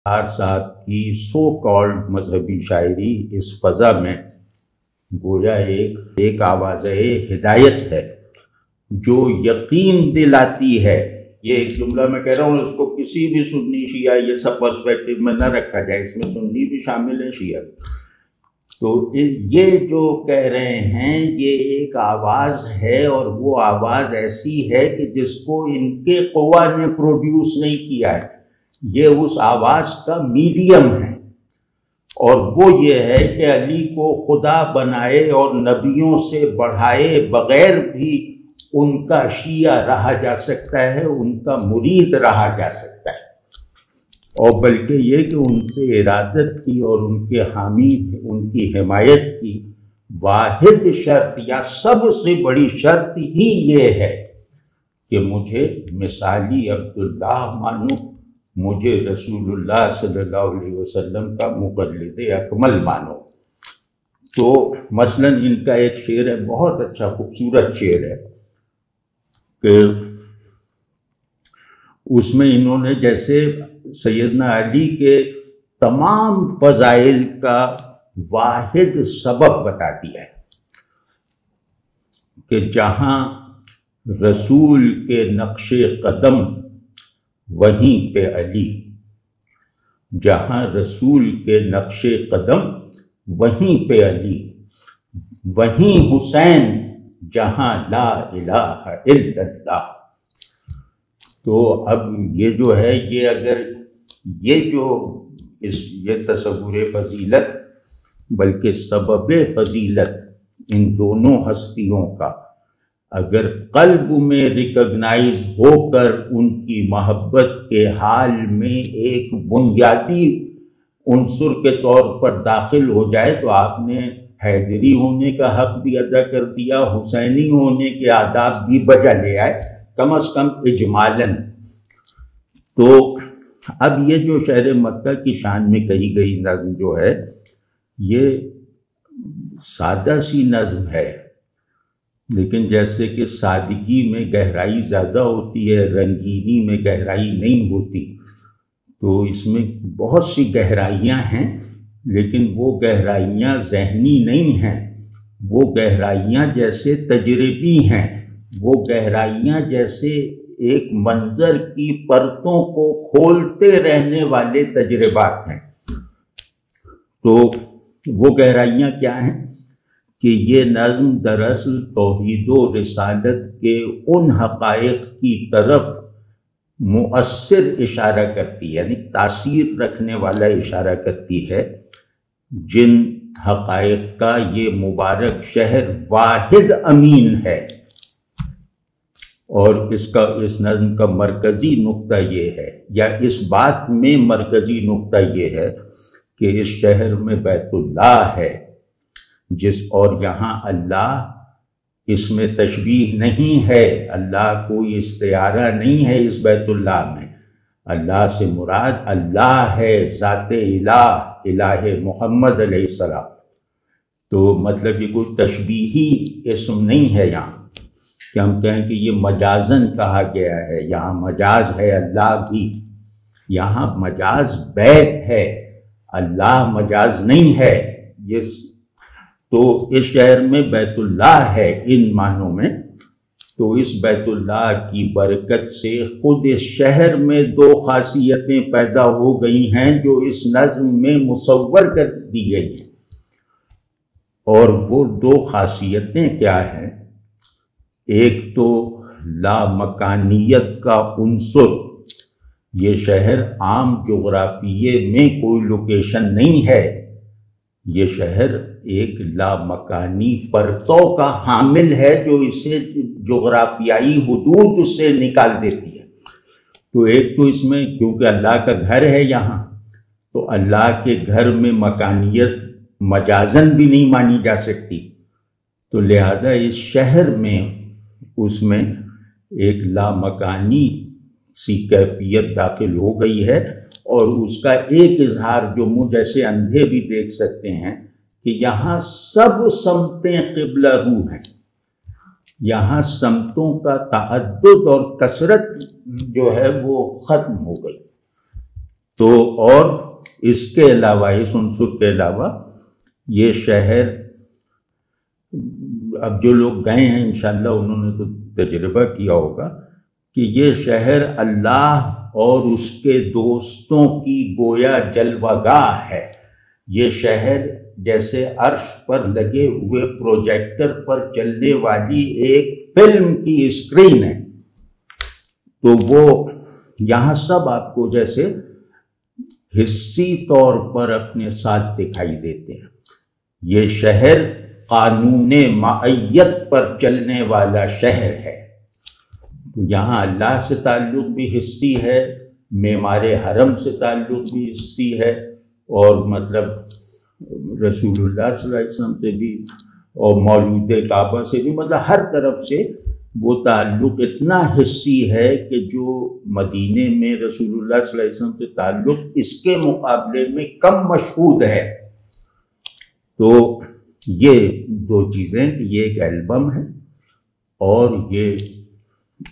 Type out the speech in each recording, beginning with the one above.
صاحب کی so called مذہبی شاعری اس فضا میں گویا ایک آواز ہدایت ہے جو یقین دلاتی ہے۔ یہ ایک جملہ میں کہہ رہا ہوں، اس کو کسی بھی سنی شیعہ یہ سب پرسپیکٹیو میں نہ رکھا جائے، اس میں سنی بھی شامل ہے شیعہ۔ تو یہ جو کہہ رہے ہیں یہ ایک آواز ہے، اور وہ آواز ایسی ہے کہ جس کو ان کے قوا نے پروڈیوس نہیں کیا ہے، یہ اس آواز کا میڈیم ہے، اور وہ یہ ہے کہ علی کو خدا بنائے اور نبیوں سے بڑھائے بغیر بھی ان کا شیعہ رہا جا سکتا ہے، ان کا مرید رہا جا سکتا ہے، اور بلکہ یہ کہ ان سے ارادت کی اور ان کے حامی ان کی حمایت کی واحد شرط یا سب سے بڑی شرط ہی یہ ہے کہ مجھے مثالی عبداللہ مانو، مجھے رسول اللہ صلی اللہ علیہ وسلم کا مقلد اکمل مانو۔ تو مثلا ان کا ایک شعر ہے، بہت اچھا خوبصورت شعر ہے، کہ اس میں انہوں نے جیسے سیدنا علی کے تمام فضائل کا واحد سبب بتا دیا ہے کہ جہاں رسول کے نقش قدم وہیں پہ علی، جہاں رسول کے نقش قدم وہیں پہ علی، وہیں حسین جہاں لا الہ الا اللہ۔ تو اب یہ جو ہے، یہ اگر یہ تصور فضیلت بلکہ سبب فضیلت ان دونوں ہستیوں کا اگر قلب میں ریکگنائز ہو کر ان کی محبت کے حال میں ایک بنیادی عنصر کے طور پر داخل ہو جائے تو آپ نے حیدری ہونے کا حق بھی ادا کر دیا، حسینی ہونے کے آداب بھی بجا لے آئے، کم از کم اجمالاً۔ تو اب یہ جو شہر مکہ کی شان میں کہی گئی نظم جو ہے، یہ سادہ سی نظم ہے، لیکن جیسے کہ سادگی میں گہرائی زیادہ ہوتی ہے، رنگینی میں گہرائی نہیں ہوتی، تو اس میں بہت سی گہرائیاں ہیں، لیکن وہ گہرائیاں ذہنی نہیں ہیں، وہ گہرائیاں جیسے تجربی ہیں، وہ گہرائیاں جیسے ایک منظر کی پرتوں کو کھولتے رہنے والے تجربات ہیں۔ تو وہ گہرائیاں کیا ہیں کہ یہ نظم دراصل توحید و رسالت کے ان حقائق کی طرف مؤثر اشارہ کرتی ہے، یعنی تاثیر رکھنے والا اشارہ کرتی ہے، جن حقائق کا یہ مبارک شہر واحد امین ہے۔ اور اس نظم کا مرکزی نقطہ یہ ہے، یا اس بات میں مرکزی نقطہ یہ ہے کہ اس شہر میں بیت اللہ ہے، اور یہاں اللہ، اس میں تشبیہ نہیں ہے، اللہ کوئی استعارہ نہیں ہے اس بیت اللہ میں، اللہ سے مراد اللہ ہے، ذات الہ، الہ محمد علیہ السلام۔ تو مطلب یہ کوئی تشبیہی اسم نہیں ہے یہاں کہ ہم کہیں کہ یہ مجازن کہا گیا ہے، یہاں مجاز ہے اللہ بھی، یہاں مجاز بیت ہے، اللہ مجاز نہیں ہے۔ تو اس شہر میں بیت اللہ ہے ان معنوں میں، تو اس بیت اللہ کی برکت سے خود اس شہر میں دو خاصیتیں پیدا ہو گئی ہیں جو اس نظم میں مصور کر دی گئی ہیں، اور وہ دو خاصیتیں کیا ہیں؟ ایک تو لامکانیت کا عنصر، یہ شہر عام جغرافیے میں کوئی لوکیشن نہیں ہے، یہ شہر ایک لامکانی پرتوں کا حامل ہے جو اسے جغرافیائی حدود سے نکال دیتی ہے۔ تو ایک تو اس میں کیونکہ اللہ کا گھر ہے یہاں، تو اللہ کے گھر میں مکانیت مجازن بھی نہیں مانی جا سکتی، تو لہٰذا اس شہر میں اس میں ایک لامکانی سی کیفیت داخل ہو گئی ہے، اور اس کا ایک اظہار جو منہ جیسے اندھے بھی دیکھ سکتے ہیں کہ یہاں سب سمتیں قبلہ رو ہیں، یہاں سمتوں کا تعدد اور کثرت جو ہے وہ ختم ہو گئی، تو اور اس کے علاوہ، اس عنصر کے علاوہ یہ شہر، اب جو لوگ گئے ہیں انشاءاللہ انہوں نے تو تجربہ کیا ہوگا کہ یہ شہر اللہ اور اس کے دوستوں کی گویا جلوہ گاہ ہے۔ یہ شہر جیسے عرش پر لگے ہوئے پروجیکٹر پر چلنے والی ایک فلم کی اسکرین ہے، تو وہ یہاں سب آپ کو جیسے حصی طور پر اپنے ساتھ دکھائی دیتے ہیں۔ یہ شہر قانون معیت پر چلنے والا شہر ہے، تو یہاں اللہ سے تعلق بھی حصی ہے، معمار حرم سے تعلق بھی حصی ہے، اور مطلب رسول اللہ صلی اللہ علیہ وسلم سے بھی، اور مولود کعبہ سے بھی، مطلب ہر طرف سے وہ تعلق اتنا حصی ہے کہ جو مدینے میں رسول اللہ صلی اللہ علیہ وسلم سے تعلق اس کے مقابلے میں کم مشہود ہے۔ تو یہ دو چیزیں کہ یہ ایک البم ہے اور یہ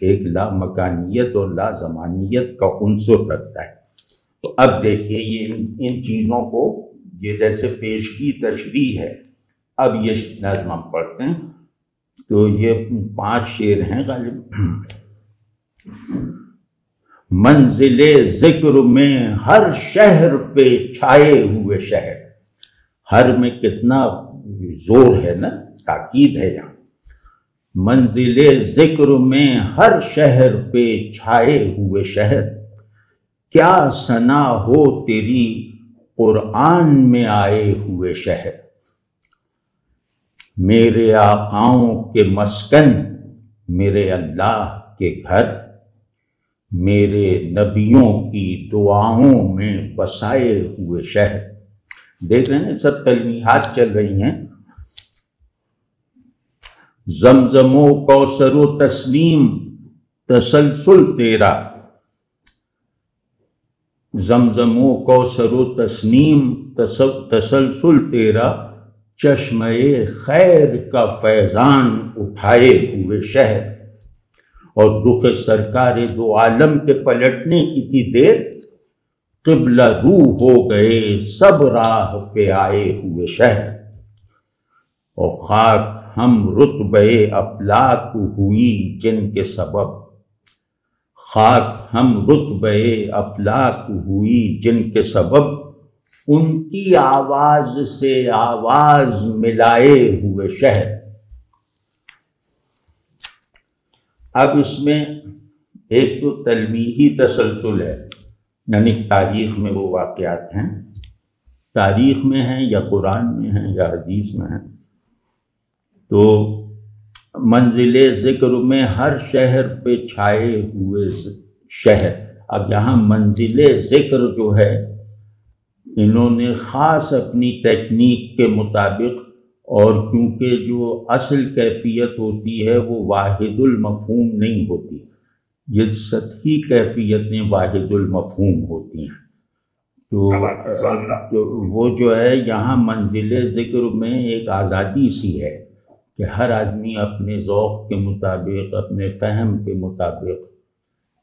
ایک لا مکانیت اور لا زمانیت کا عنصر رکھتا ہے۔ تو اب دیکھیے یہ ان چیزوں کو، یہ جیسے پیشگی تشریح ہے، اب یہ نظم ہم پڑھتے ہیں۔ تو یہ 5 شعر ہیں غالب۔ منزل ذکر میں ہر شہر پہ چھائے ہوئے شہر، ہر میں کتنا زور ہے نا، تاکید ہے یہاں۔ منزل ذکر میں ہر شہر پہ چھائے ہوئے شہر، کیا ثنا ہو تیری قرآن میں آئے ہوئے شہر۔ میرے آقاؤں کے مسکن، میرے اللہ کے گھر، میرے نبیوں کی دعاؤں میں بسائے ہوئے شہر۔ دیکھ رہے ہیں سب تلمیحات چل رہی ہیں۔ زمزم و کوثر و تسنیم تسلسل تیرا، زمزم و کوثر و تسنیم تسلسل تیرا، چشمہ خیر کا فیضان اٹھائے ہوئے شہر۔ اور رخ سرکار دو عالم کے پلٹنے کی تھی دیر، قبلہ رو ہو گئے سب راہ پہ آئے ہوئے شہر۔ اور خاک ہم رتبہ افلاک ہوئی جن کے سبب، خاک ہم رتبہ افلاک ہوئی جن کے سبب، ان کی آواز سے آواز ملائے ہوئے شہر۔ اب اس میں ایک تو تلمیحی تسلسل ہے، یعنی تاریخ میں وہ واقعات ہیں، تاریخ میں ہیں یا قرآن میں ہیں یا حدیث میں ہیں۔ تو منزل ذکر میں ہر شہر پہ چھائے ہوئے شہر، اب یہاں منزل ذکر جو ہے انہوں نے خاص اپنی تکنیک کے مطابق، اور کیونکہ جو اصل کیفیت ہوتی ہے وہ واحد المفہوم نہیں ہوتی، یہ سطحی کیفیتیں واحد المفہوم ہوتی ہیں، تو وہ جو ہے یہاں منزل ذکر میں ایک آزادی سی ہے کہ ہر آدمی اپنے ذوق کے مطابق، اپنے فہم کے مطابق،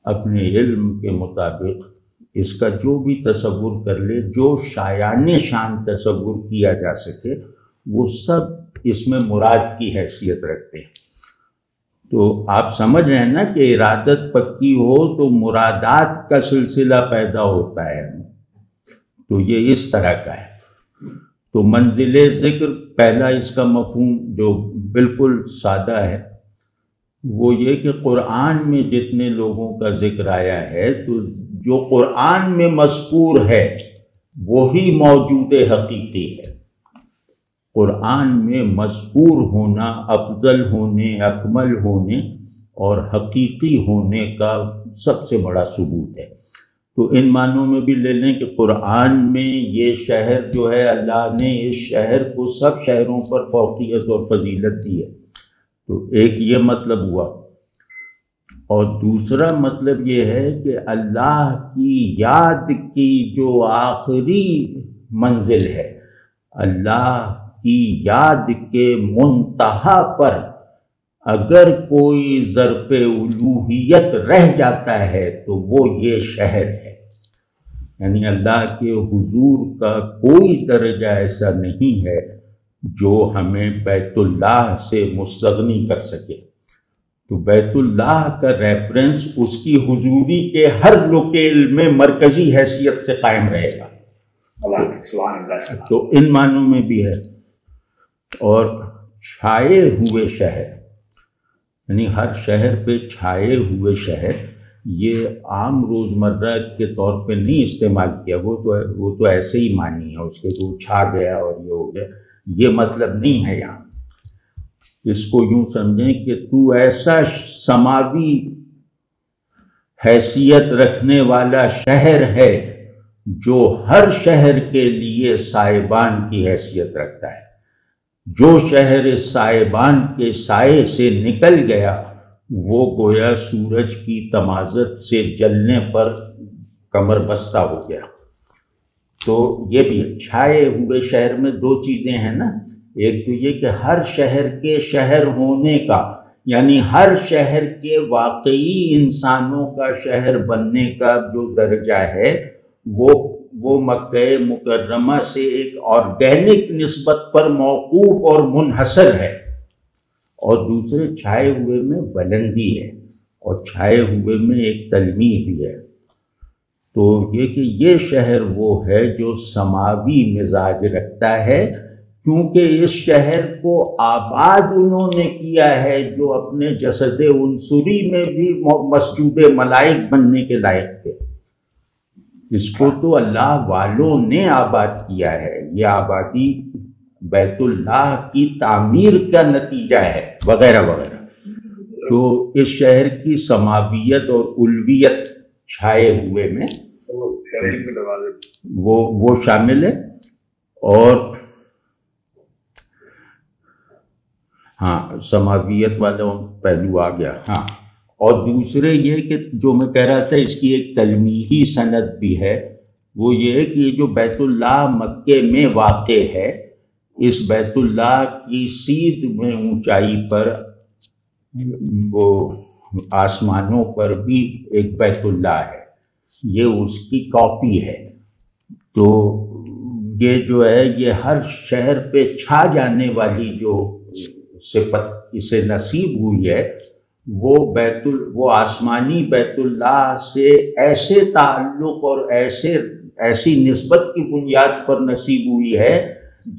اپنے علم کے مطابق اس کا جو بھی تصور کر لے، جو شایان شان تصور کیا جا سکے وہ سب اس میں مراد کی حیثیت رکھتے ہیں۔ تو آپ سمجھ رہے ہیں نا کہ ارادت پکی ہو تو مرادات کا سلسلہ پیدا ہوتا ہے، تو یہ اس طرح کا ہے۔ تو منزل ذکر پہلا اس کا مفہوم جو بالکل سادہ ہے وہ یہ کہ قرآن میں جتنے لوگوں کا ذکر آیا ہے تو جو قرآن میں مذکور ہے وہی موجود حقیقی ہے۔ قرآن میں مذکور ہونا افضل ہونے، اکمل ہونے اور حقیقی ہونے کا سب سے بڑا ثبوت ہے۔ تو ان معنوں میں بھی لے لیں کہ قرآن میں یہ شہر جو ہے، اللہ نے اس شہر کو سب شہروں پر فوقیت اور فضیلت دی ہے، تو ایک یہ مطلب ہوا۔ اور دوسرا مطلب یہ ہے کہ اللہ کی یاد کی جو آخری منزل ہے، اللہ کی یاد کے منتہا پر اگر کوئی ظرف الوہیت رہ جاتا ہے تو وہ یہ شہر ہے۔ یعنی اللہ کے حضور کا کوئی درجہ ایسا نہیں ہے جو ہمیں بیت اللہ سے مستغنی کر سکے۔ تو بیت اللہ کا ریفرنس اس کی حضوری کے ہر لوکیل میں مرکزی حیثیت سے قائم رہے گا۔ تو ان معنوں میں بھی ہے۔ اور چھائے ہوئے شہر، یعنی ہر شہر پہ چھائے ہوئے شہر، یہ عام روزمرہ کے طور پہ نہیں استعمال کیا، وہ تو ایسے ہی معنی ہے اس کے، تو چھا گیا اور یہ ہو گیا، یہ مطلب نہیں ہے یہاں۔ اس کو یوں سمجھیں کہ تو ایسا سماوی حیثیت رکھنے والا شہر ہے جو ہر شہر کے لیے سائبان کی حیثیت رکھتا ہے۔ جو شہر اس سائبان کے سائے سے نکل گیا وہ گویا سورج کی تمازت سے جلنے پر کمر بستہ ہو گیا۔ تو یہ بھی چھائے ہوئے شہر میں دو چیزیں ہیں نا، ایک تو یہ کہ ہر شہر کے شہر ہونے کا، یعنی ہر شہر کے واقعی انسانوں کا شہر بننے کا جو درجہ ہے وہ مکہ مکرمہ سے ایک آرگینک نسبت پر موقوف اور منحصر ہے، اور دوسرے چھائے ہوئے میں بلندی ہے، اور چھائے ہوئے میں ایک تلمیح بھی ہے۔ تو یہ کہ یہ شہر وہ ہے جو سماوی مزاج رکھتا ہے، کیونکہ اس شہر کو آباد انہوں نے کیا ہے جو اپنے جسد عنصری میں بھی مسجود ملائک بننے کے لائق تھے۔ اس کو تو اللہ والوں نے آباد کیا ہے، یہ آبادی بیت اللہ کی تعمیر کا نتیجہ ہے وغیرہ وغیرہ۔ تو اس شہر کی سماویت اور الویت چھائے ہوئے میں وہ شامل ہے۔ اور ہاں سماویت والا پہلو آ گیا۔ ہاں، اور دوسرے یہ کہ جو میں کہہ رہا تھا اس کی ایک تلمیحی سند بھی ہے، وہ یہ ہے کہ جو بیت اللہ مکے میں واقع ہے، اس بیت اللہ کی سیدھ میں اونچائی پر وہ آسمانوں پر بھی ایک بیت اللہ ہے، یہ اس کی کاپی ہے۔ تو یہ جو ہے یہ ہر شہر پہ چھا جانے والی جو صفت اسے نصیب ہوئی ہے وہ آسمانی بیت اللہ سے ایسے تعلق اور ایسی نسبت کی بنیاد پر نصیب ہوئی ہے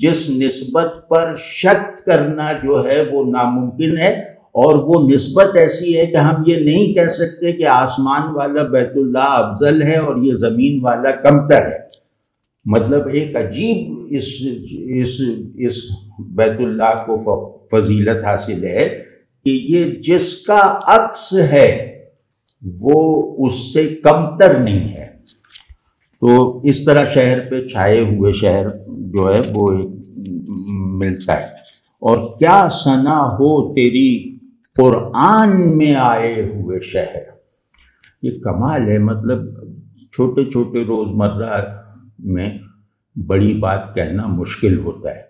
جس نسبت پر شک کرنا جو ہے وہ ناممکن ہے، اور وہ نسبت ایسی ہے کہ ہم یہ نہیں کہہ سکتے کہ آسمان والا بیت اللہ افضل ہے اور یہ زمین والا کمتر ہے۔ مطلب ایک عجیب اس بیت اللہ کو فضیلت حاصل ہے کہ یہ جس کا عکس ہے وہ اس سے کمتر نہیں ہے۔ تو اس طرح شہر پہ چھائے ہوئے شہر جو ہے وہ ملتا ہے۔ اور کیا ثنا ہو تیری قرآن میں آئے ہوئے شہر، یہ کمال ہے۔ مطلب چھوٹے چھوٹے روزمرہ میں بڑی بات کہنا مشکل ہوتا ہے،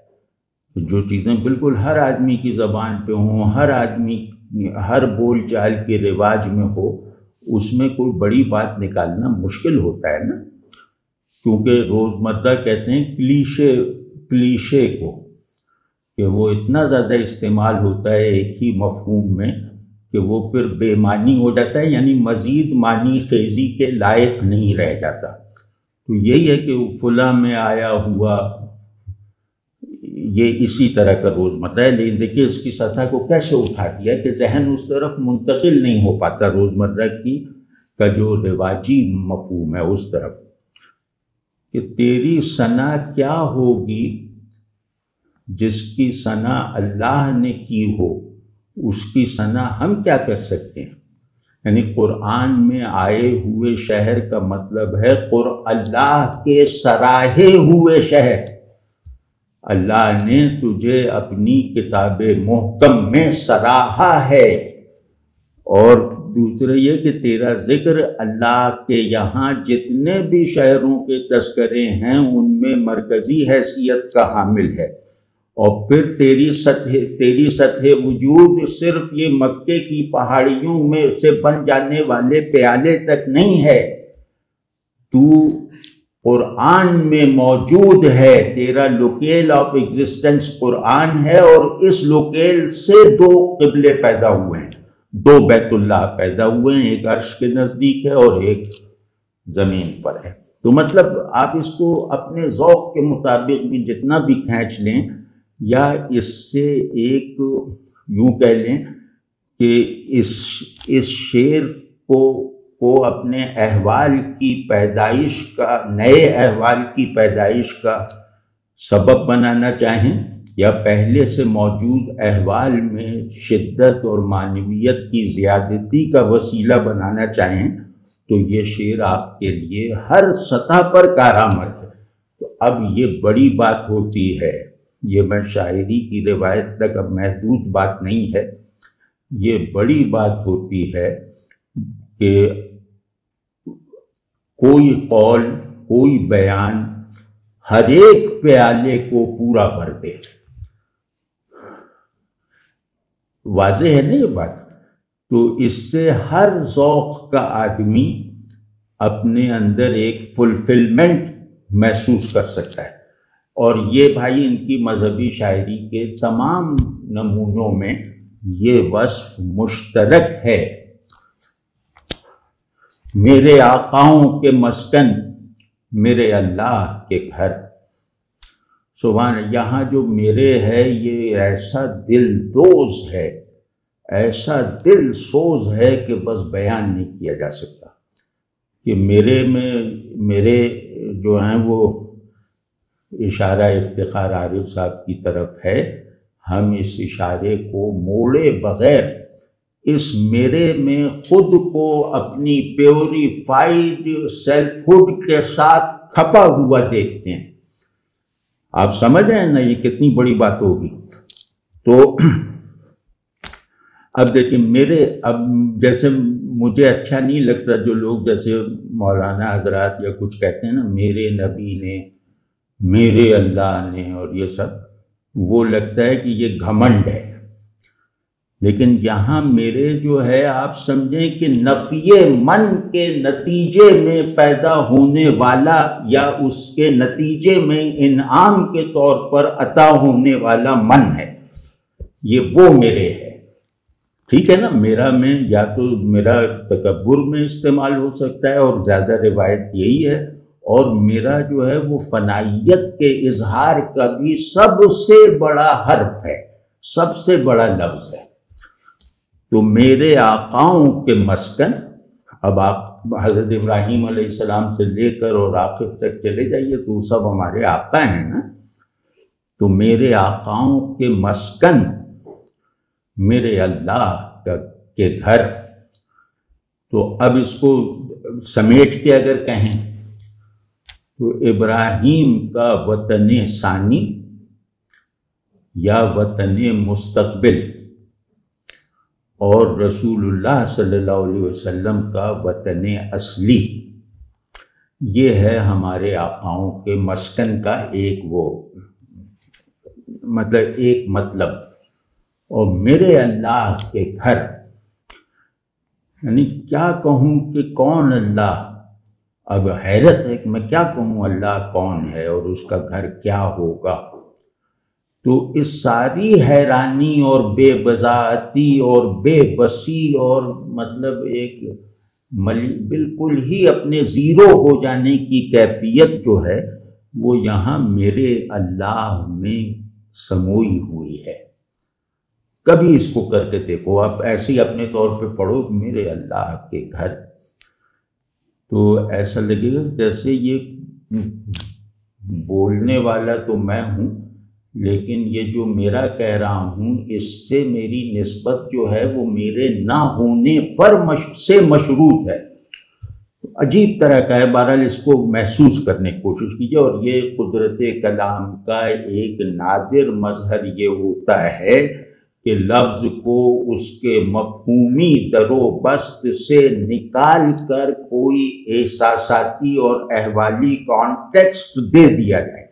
جو چیزیں بالکل ہر آدمی کی زبان پہ ہوں، ہر آدمی ہر بول چال کے رواج میں ہو، اس میں کوئی بڑی بات نکالنا مشکل ہوتا ہے نا، کیونکہ روزمرہ کہتے ہیں کلیشے کو، کہ وہ اتنا زیادہ استعمال ہوتا ہے ایک ہی مفہوم میں کہ وہ پھر بے معنی ہو جاتا ہے، یعنی مزید معنی خیزی کے لائق نہیں رہ جاتا۔ تو یہی ہے کہ فلاں میں آیا ہوا، یہ اسی طرح کا روزمرہ ہے، لیکن دیکھیے اس کی سطح کو کیسے اٹھا دیا کہ ذہن اس طرف منتقل نہیں ہو پاتا، روزمرہ کا جو رواجی مفہوم ہے اس طرف، کہ تیری ثنا کیا ہوگی جس کی ثنا اللہ نے کی ہو، اس کی ثنا ہم کیا کر سکتے ہیں۔ یعنی قرآن میں آئے ہوئے شہر کا مطلب ہے اللہ کے سراہے ہوئے شہر۔ اللہ نے تجھے اپنی کتاب محکم میں سراہا ہے۔ اور دوسرا یہ کہ تیرا ذکر اللہ کے یہاں جتنے بھی شہروں کے تذکرے ہیں ان میں مرکزی حیثیت کا حامل ہے، اور پھر تیری سطح وجود صرف یہ مکے کی پہاڑیوں میں سے بن جانے والے پیالے تک نہیں ہے، تو قرآن میں موجود ہے، تیرا لوکیل آف ایگزسٹنس قرآن ہے، اور اس لوکیل سے دو قبلے پیدا ہوئے ہیں، دو بیت اللہ پیدا ہوئے ہیں، ایک عرش کے نزدیک ہے اور ایک زمین پر ہے۔ تو مطلب آپ اس کو اپنے ذوق کے مطابق بھی جتنا بھی کھینچ لیں، یا اس سے ایک یوں کہہ لیں کہ اس شعر کو اپنے احوال کی پیدائش کا، نئے احوال کی پیدائش کا سبب بنانا چاہیں، یا پہلے سے موجود احوال میں شدت اور معنویت کی زیادتی کا وسیلہ بنانا چاہیں، تو یہ شعر آپ کے لیے ہر سطح پر کارآمد ہے۔ تو اب یہ بڑی بات ہوتی ہے، یہ میں شاعری کی روایت تک اب محدود بات نہیں ہے، یہ بڑی بات ہوتی ہے کہ کوئی قول، کوئی بیان ہر ایک پیالے کو پورا بھر دے۔ واضح ہے نا یہ بات؟ تو اس سے ہر ذوق کا آدمی اپنے اندر ایک فلفلمنٹ محسوس کر سکتا ہے، اور یہ بھائی ان کی مذہبی شاعری کے تمام نمونوں میں یہ وصف مشترک ہے۔ میرے آقاؤں کے مسکن، میرے اللہ کے گھر، سبحان، یہاں جو میرے ہے یہ ایسا دل دوز ہے، ایسا دل سوز ہے کہ بس بیان نہیں کیا جا سکتا، کہ میرے جو ہیں وہ اشارہ افتخار عارف صاحب کی طرف ہے۔ ہم اس اشارے کو موڑے بغیر اس میرے میں خود کو اپنی پیوریفائیڈ سیلف ہوڈ کے ساتھ کھپا ہوا دیکھتے ہیں۔ آپ سمجھ رہے ہیں نا یہ کتنی بڑی بات ہوگی؟ تو اب دیکھیں، اب جیسے مجھے اچھا نہیں لگتا جو لوگ جیسے مولانا حضرات یا کچھ کہتے ہیں نا، میرے نبی نے، میرے اللہ نے، اور یہ سب، وہ لگتا ہے کہ یہ گھمنڈ ہے۔ لیکن یہاں میرے جو ہے آپ سمجھیں کہ نفی من کے نتیجے میں پیدا ہونے والا، یا اس کے نتیجے میں انعام کے طور پر عطا ہونے والا من ہے، یہ وہ میرے ہے۔ ٹھیک ہے نا؟ میرا میں یا تو میرا تکبر میں استعمال ہو سکتا ہے، اور زیادہ روایت یہی ہے، اور میرا جو ہے وہ فنائیت کے اظہار کا بھی سب سے بڑا حرف ہے، سب سے بڑا لفظ ہے۔ تو میرے آقاؤں کے مسکن، اب آپ حضرت ابراہیم علیہ السلام سے لے کر اور آخر تک چلے جائیے تو سب ہمارے آقا ہیں نا۔ تو میرے آقاؤں کے مسکن، میرے اللہ کے گھر۔ تو اب اس کو سمیٹ کے اگر کہیں تو ابراہیم کا وطن ثانی یا وطن مستقبل، اور رسول اللہ صلی اللہ علیہ وسلم کا وطن اصلی، یہ ہے ہمارے آقاؤں کے مسکن کا ایک مطلب۔ اور میرے اللہ کے گھر، یعنی کیا کہوں کہ کون اللہ، اب حیرت ہے کہ میں کیا کہوں اللہ کون ہے اور اس کا گھر کیا ہوگا۔ تو اس ساری حیرانی اور بے بضاعتی اور بے بسی اور مطلب ایک بالکل ہی اپنے زیرو ہو جانے کی کیفیت جو ہے وہ یہاں میرے اللہ میں سموئی ہوئی ہے۔ کبھی اس کو کر کے دیکھو، آپ ایسے ہی اپنے طور پہ پڑھو میرے اللہ کے گھر، تو ایسا لگے گا جیسے یہ بولنے والا تو میں ہوں، لیکن یہ جو میرا کہہ رہا ہوں اس سے میری نسبت جو ہے وہ میرے نہ ہونے پر سے مشروط ہے۔ عجیب طرح کا ہے، بہرحال اس کو محسوس کرنے کی کوشش کیجیے۔ اور یہ قدرت کلام کا ایک نادر مظہر یہ ہوتا ہے کہ لفظ کو اس کے مفہومی در و بست سے نکال کر کوئی احساساتی اور احوالی کانٹیکسٹ دے دیا جائے،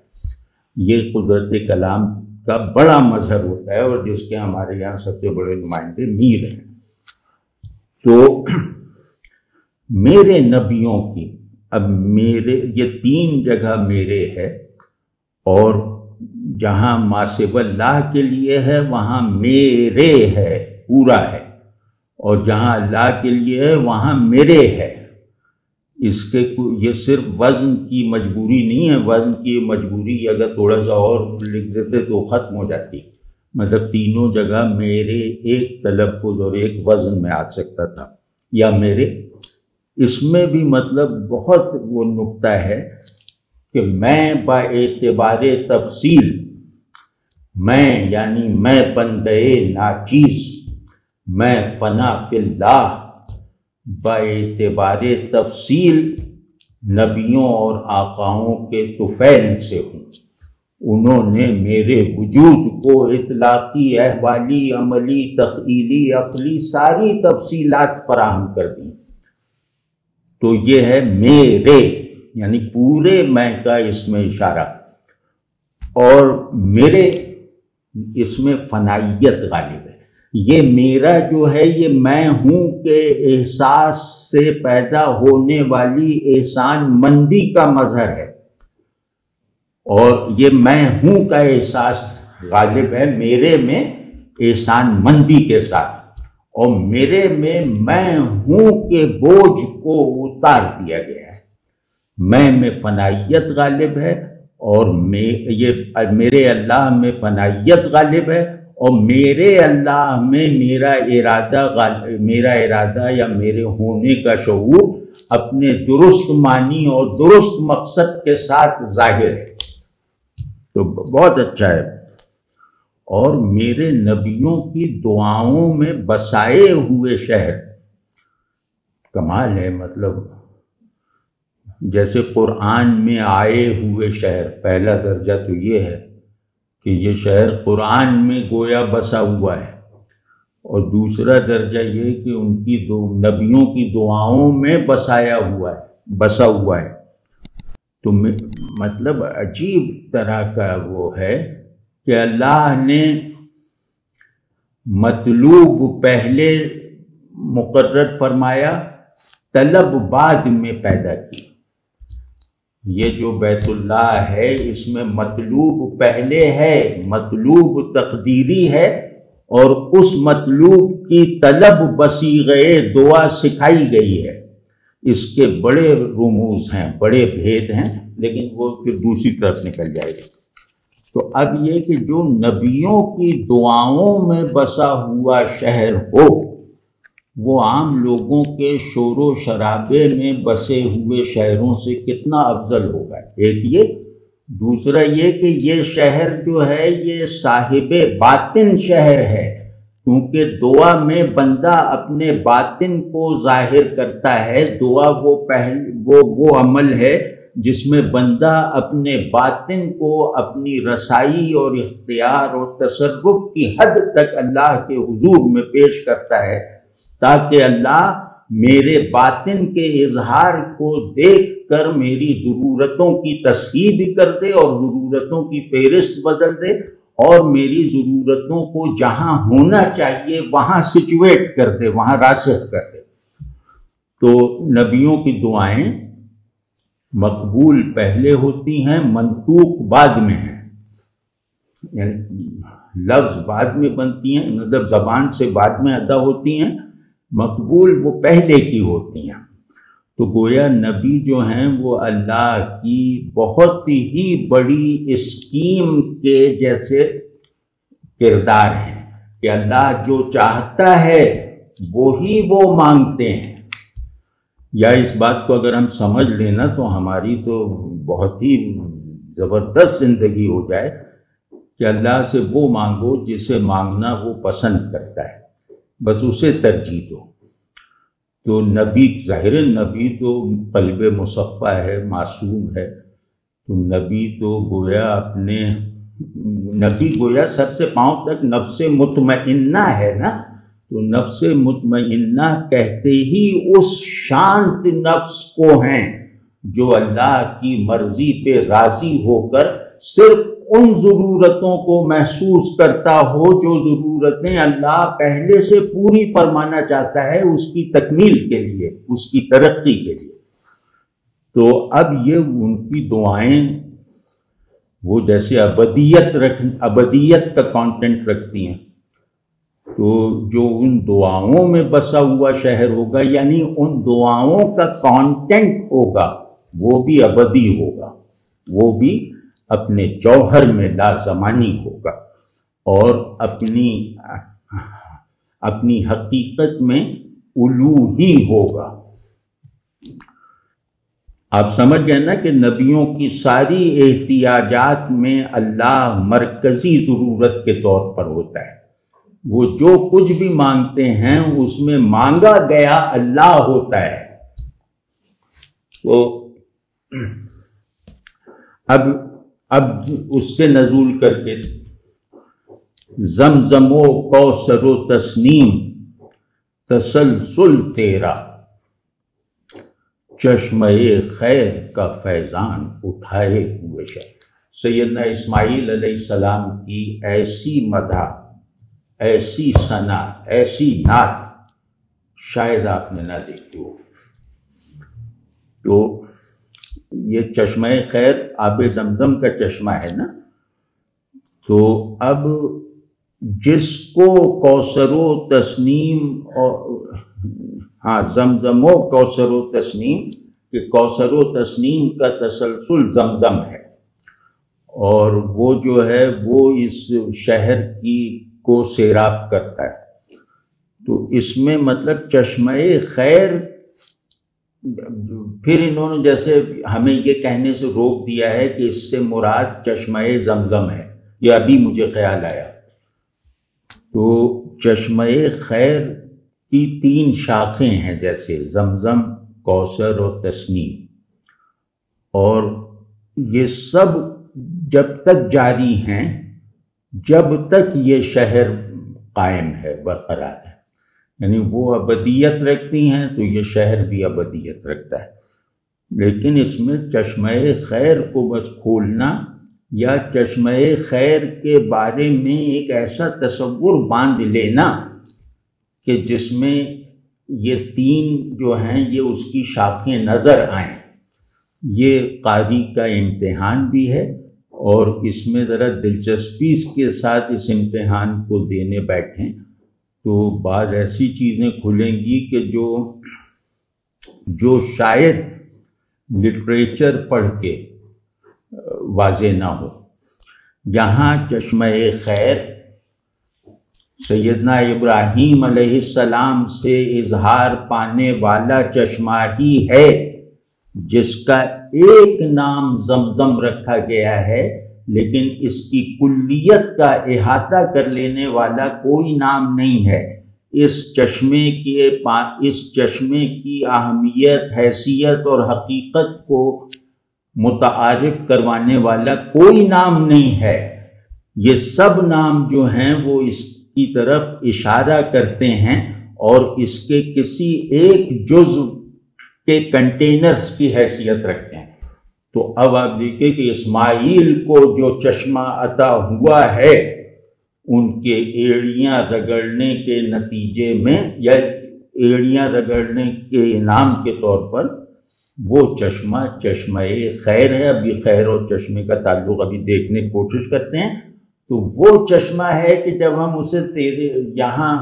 یہ قدرت کلام کا بڑا مظہر ہوتا ہے، اور جس کے ہمارے یہاں سب سے بڑے نمائندے میر ہیں۔ تو میرے نبیوں کی، اب میرے یہ 3 جگہ میرے ہے، اور جہاں ما سوی اللہ کے لیے ہے وہاں میرے ہے، پورا ہے، اور جہاں اللہ کے لیے ہے وہاں میرے ہے۔ اس کے یہ صرف وزن کی مجبوری نہیں ہے، وزن کی مجبوری اگر تھوڑا سا اور لکھ دیتے تو ختم ہو جاتی، مطلب تینوں جگہ میرے ایک تلفظ اور ایک وزن میں آ سکتا تھا، یا میرے۔ اس میں بھی مطلب بہت وہ نکتہ ہے کہ میں با اعتبار تفصیل، میں یعنی میں بندے ناچیز، میں فنا فی اللہ، با اعتبار تفصیل نبیوں اور آقاؤں کے طفیل سے ہوں۔ انہوں نے میرے وجود کو اطلاقی، احوالی، عملی، تخیلی، عقلی ساری تفصیلات فراہم کر دیں۔ تو یہ ہے میرے، یعنی پورے میں کا اس میں اشارہ، اور میرے اس میں فنائیت غالب ہے۔ یہ میرا جو ہے یہ میں ہوں کے احساس سے پیدا ہونے والی احسان مندی کا مظہر ہے، اور یہ میں ہوں کا احساس غالب ہے میرے میں احسان مندی کے ساتھ، اور میرے میں ہوں کے بوجھ کو اتار دیا گیا ہے۔ میں فنائیت غالب ہے، اور یہ میرے اللہ میں فنائیت غالب ہے، اور میرے اللہ میں میرا ارادہ یا میرے ہونے کا شعور اپنے درست معنی اور درست مقصد کے ساتھ ظاہر ہے۔ تو بہت اچھا ہے۔ اور میرے نبیوں کی دعاؤں میں بسائے ہوئے شہر، کمال ہے، مطلب جیسے قرآن میں آئے ہوئے شہر، پہلا درجہ تو یہ ہے کہ یہ شہر قرآن میں گویا بسا ہوا ہے، اور دوسرا درجہ یہ کہ ان کی نبیوں کی دعاؤں میں بسا ہوا ہے۔ تو مطلب عجیب طرح کا وہ ہے کہ اللہ نے مطلوب پہلے مقرر فرمایا، طلب بعد میں پیدا کی۔ یہ جو بیت اللہ ہے اس میں مطلوب پہلے ہے، مطلوب تقدیری ہے، اور اس مطلوب کی طلب بصیغہ دعا سکھائی گئی ہے۔ اس کے بڑے رموز ہیں، بڑے بھید ہیں، لیکن وہ پھر دوسری طرف نکل جائے گا۔ تو اب یہ کہ جو نبیوں کی دعاؤں میں بسا ہوا شہر ہو، وہ عام لوگوں کے شور و شرابے میں بسے ہوئے شہروں سے کتنا افضل ہوگا، ایک یہ۔ دوسرا یہ کہ یہ شہر جو ہے یہ صاحب باطن شہر ہے، کیونکہ دعا میں بندہ اپنے باطن کو ظاہر کرتا ہے۔ دعا وہ عمل ہے جس میں بندہ اپنے باطن کو اپنی رسائی اور اختیار اور تصرف کی حد تک اللہ کے حضور میں پیش کرتا ہے، تاکہ اللہ میرے باطن کے اظہار کو دیکھ کر میری ضرورتوں کی تصحیح بھی کر دے، اور ضرورتوں کی فہرست بدل دے، اور میری ضرورتوں کو جہاں ہونا چاہیے وہاں سچویٹ کر دے، وہاں راسخ کر دے۔ تو نبیوں کی دعائیں مقبول پہلے ہوتی ہیں، منطوق بعد میں ہیں، یعنی لفظ بعد میں بنتی ہیں، مطلب زبان سے بعد میں ادا ہوتی ہیں، مقبول وہ پہلے کی ہوتی ہیں۔ تو گویا نبی جو ہیں وہ اللہ کی بہت ہی بڑی اسکیم کے جیسے کردار ہیں، کہ اللہ جو چاہتا ہے وہی وہ مانگتے ہیں۔ یا اس بات کو اگر ہم سمجھ لینا تو ہماری تو بہت ہی زبردست زندگی ہو جائے کہ اللہ سے وہ مانگو جسے مانگنا وہ پسند کرتا ہے، بس اسے ترجیح دو۔ تو نبی، ظاہر نبی تو قلب مصفا ہے، معصوم ہے، تو نبی تو گویا سر سے پاؤں تک نفس مطمئنہ ہے نا۔ تو نفس مطمئنہ کہتے ہی اس شانت نفس کو ہیں جو اللہ کی مرضی پہ راضی ہو کر صرف ان ضرورتوں کو محسوس کرتا ہو جو ضرورتیں اللہ پہلے سے پوری فرمانا چاہتا ہے اس کی تکمیل کے لیے، اس کی ترقی کے لیے۔ تو اب یہ ان کی دعائیں وہ جیسے ابدیت کا کانٹینٹ رکھتی ہیں، تو جو ان دعاؤں میں بسا ہوا شہر ہوگا، یعنی ان دعاؤں کا کانٹینٹ ہوگا، وہ بھی ابدی ہوگا، وہ بھی اپنے جوہر میں لازمانی ہوگا اور اپنی حقیقت میں الوہی ہوگا۔ آپ سمجھ گئے نا کہ نبیوں کی ساری احتیاجات میں اللہ مرکزی ضرورت کے طور پر ہوتا ہے، وہ جو کچھ بھی مانگتے ہیں اس میں مانگا گیا اللہ ہوتا ہے۔ تو اب اس سے نزول کر کے زمزم و کوثر و تسنیم تسلسل تیرا، چشمہ خیر کا فیضان اٹھائے ہوئے شہر۔ سیدنا اسماعیل علیہ السلام کی ایسی مدح، ایسی ثنا، ایسی نعت شاید آپ نے نہ دیکھی ہو۔ تو یہ چشمہ خیر آب زمزم کا چشمہ ہے نا، تو اب جس کو کوثر و تسنیم اور زمزم و کوثر و تسنیم، کہ کوثر و تسنیم کا تسلسل زمزم ہے، اور وہ جو ہے وہ اس شہر کو سیراب کرتا ہے۔ تو اس میں مطلب چشمہ خیر، پھر انہوں نے جیسے ہمیں یہ کہنے سے روک دیا ہے کہ اس سے مراد چشمہ زمزم ہے، یہ ابھی مجھے خیال آیا۔ تو چشمہ خیر کی 3 شاخیں ہیں، جیسے زمزم، کوثر اور تسنیم، اور یہ سب جب تک جاری ہیں جب تک یہ شہر قائم ہے، برقرار ہے، یعنی وہ ابدیت رکھتی ہیں تو یہ شہر بھی ابدیت رکھتا ہے۔ لیکن اس میں چشمہ خیر کو بس کھولنا یا چشمہ خیر کے بارے میں ایک ایسا تصور باندھ لینا کہ جس میں یہ 3 جو ہیں یہ اس کی شاخیں نظر آئیں، یہ قاری کا امتحان بھی ہے، اور اس میں ذرا دلچسپی کے ساتھ اس امتحان کو دینے بیٹھیں تو بعض ایسی چیزیں کھلیں گی کہ جو شاید لٹریچر پڑھ کے واضح نہ ہو۔ یہاں چشمہ خیر سیدنا ابراہیم علیہ السلام سے اظہار پانے والا چشمہ ہی ہے، جس کا ایک نام زمزم رکھا گیا ہے، لیکن اس کی کلیت کا احاطہ کر لینے والا کوئی نام نہیں ہے۔ اس چشمے کی اہمیت، حیثیت اور حقیقت کو متعارف کروانے والا کوئی نام نہیں ہے۔ یہ سب نام جو ہیں وہ اس کی طرف اشارہ کرتے ہیں اور اس کے کسی ایک جزو کے کنٹینرز کی حیثیت رکھتے ہیں۔ تو اب آپ دیکھیں کہ اسماعیل کو جو چشمہ عطا ہوا ہے، ان کے ایڑیاں رگڑنے کے نتیجے میں یا ایڑیاں رگڑنے کے انعام کے طور پر وہ چشمہ خیر ہے۔ ابھی خیر اور چشمے کا تعلق ابھی دیکھنے کی کوشش کرتے ہیں۔ تو وہ چشمہ ہے کہ جب ہم اسے یہاں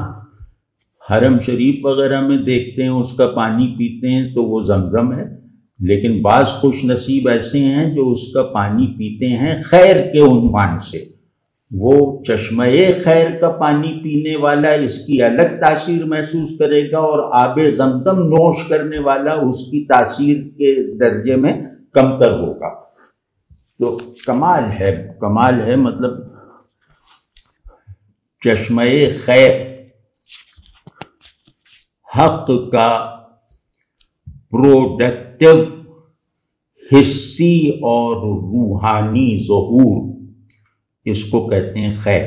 حرم شریف وغیرہ میں دیکھتے ہیں، اس کا پانی پیتے ہیں تو وہ زمزم ہے، لیکن بعض خوش نصیب ایسے ہیں جو اس کا پانی پیتے ہیں خیر کے عنوان سے۔ وہ چشمہ خیر کا پانی پینے والا اس کی الگ تاثیر محسوس کرے گا، اور آب زمزم نوش کرنے والا اس کی تاثیر کے درجے میں کمتر ہوگا۔ تو کمال ہے مطلب چشمہ خیر حق کا پروڈکٹیو، حسی اور روحانی ظہور، اس کو کہتے ہیں خیر۔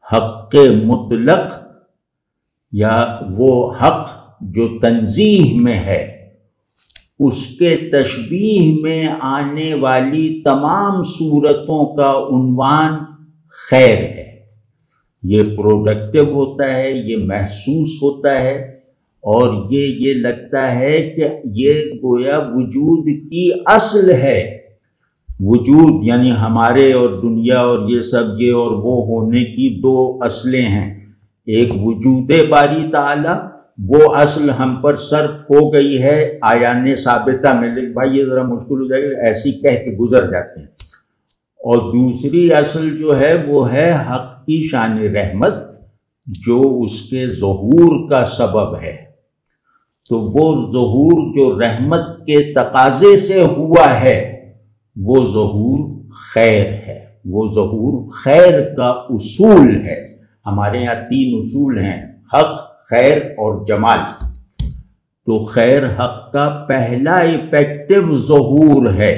حق مطلق یا وہ حق جو تنزیہ میں ہے، اس کے تشبیہ میں آنے والی تمام صورتوں کا عنوان خیر ہے۔ یہ پروڈکٹیو ہوتا ہے، یہ محسوس ہوتا ہے، اور یہ لگتا ہے کہ یہ گویا وجود کی اصل ہے. وجود یعنی ہمارے اور دنیا اور یہ سب یہ اور وہ ہونے کی دو اصلیں ہیں. ایک وجود باری تعالی، وہ اصل ہم پر صرف ہو گئی ہے آیان ثابتہ میں، لیکن بھائی یہ ذرا مشکل ہو جائے گا، ایسی کہہ کے گزر جاتے ہیں. اور دوسری اصل جو ہے وہ ہے حق کی شان رحمت، جو اس کے ظہور کا سبب ہے. تو وہ ظہور جو رحمت کے تقاضے سے ہوا ہے وہ ظہور خیر ہے، وہ ظہور خیر کا اصول ہے. ہمارے یہاں 3 اصول ہیں، حق، خیر اور جمال. تو خیر حق کا پہلا ایفیکٹو ظہور ہے.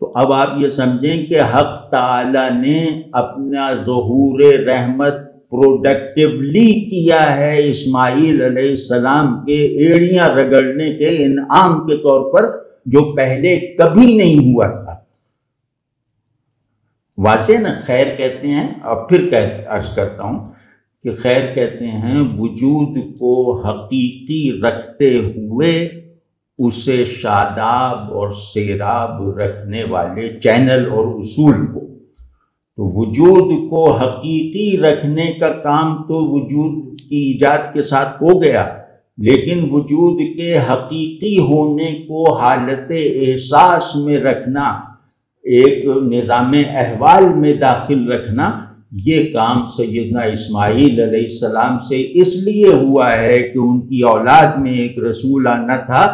تو اب آپ یہ سمجھیں کہ حق تعالی نے اپنا ظہور رحمت پروڈکٹیولی کیا ہے اسماعیل علیہ السلام کے ایڑیاں رگڑنے کے انعام کے طور پر، جو پہلے کبھی نہیں ہوا تھا. واضح نا؟ خیر کہتے ہیں، اب پھر عرض کرتا ہوں کہ خیر کہتے ہیں وجود کو حقیقی رکھتے ہوئے اسے شاداب اور سیراب رکھنے والے چینل اور اصول کو. تو وجود کو حقیقی رکھنے کا کام تو وجود کی ایجاد کے ساتھ ہو گیا، لیکن وجود کے حقیقی ہونے کو حالت احساس میں رکھنا، ایک نظام احوال میں داخل رکھنا، یہ کام سیدنا اسماعیل علیہ السلام سے اس لیے ہوا ہے کہ ان کی اولاد میں ایک رسول آنا تھا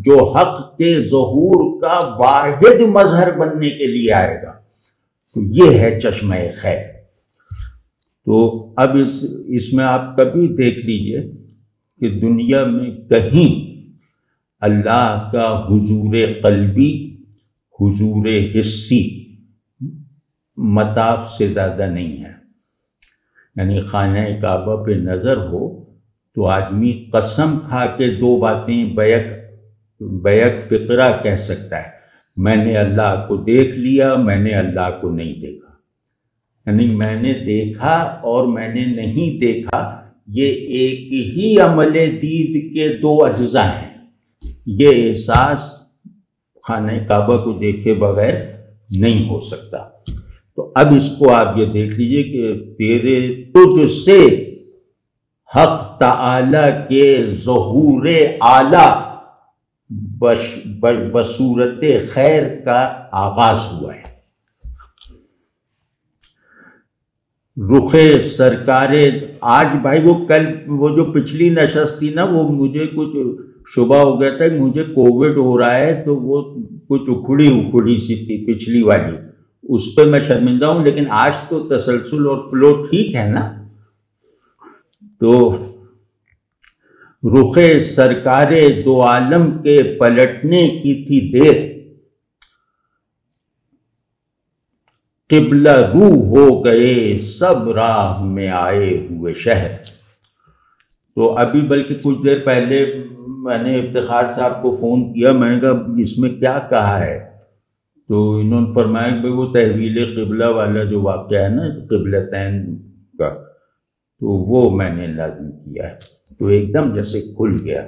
جو حق کے ظہور کا واحد مظہر بننے کے لیے آئے گا. تو یہ ہے چشمہ خیر. تو اب اس میں آپ کبھی دیکھ لیجئے کہ دنیا میں کہیں اللہ کا حضور قلبی، حضور حسی مطاف سے زیادہ نہیں ہے. یعنی خانہ کعبہ پہ نظر ہو تو آدمی قسم کھا کے 2 باتیں بیک فقرہ کہہ سکتا ہے، میں نے اللہ کو دیکھ لیا، میں نے اللہ کو نہیں دیکھا. یعنی میں نے دیکھا اور میں نے نہیں دیکھا، یہ ایک ہی عمل دید کے 2 اجزاء ہیں. یہ احساس خانہ کعبہ کو دیکھے بغیر نہیں ہو سکتا. تو اب اس کو آپ یہ دیکھ لیجئے کہ تجھ سے حق تعالی کے ظہور اعلیٰ بصورت خیر کا آغاز ہوا ہے. رخ سرکار آج بھائی وہ جو پچھلی نشست تھی نا، وہ مجھے کچھ شبہ ہو گیا تھا کہ مجھے کووڈ ہو رہا ہے، تو وہ کچھ اکھڑی سی تھی پچھلی والی، اس پہ میں شرمندہ ہوں. لیکن آج تو تسلسل اور فلو ٹھیک ہے نا. تو رخ سرکار دو عالم کے پلٹنے کی تھی دیر، قبلہ رو ہو گئے سب راہ میں آئے ہوئے شہر. تو ابھی بلکہ کچھ دیر پہلے میں نے افتخار صاحب کو فون کیا، میں نے کہا اس میں کیا کہا ہے؟ تو انہوں نے فرمایا کہ وہ تحویل قبلہ والا جو واقعہ ہے نا قبلتین کا، تو وہ میں نے لازم کیا ہے. تو ایک دم جیسے کھل گیا،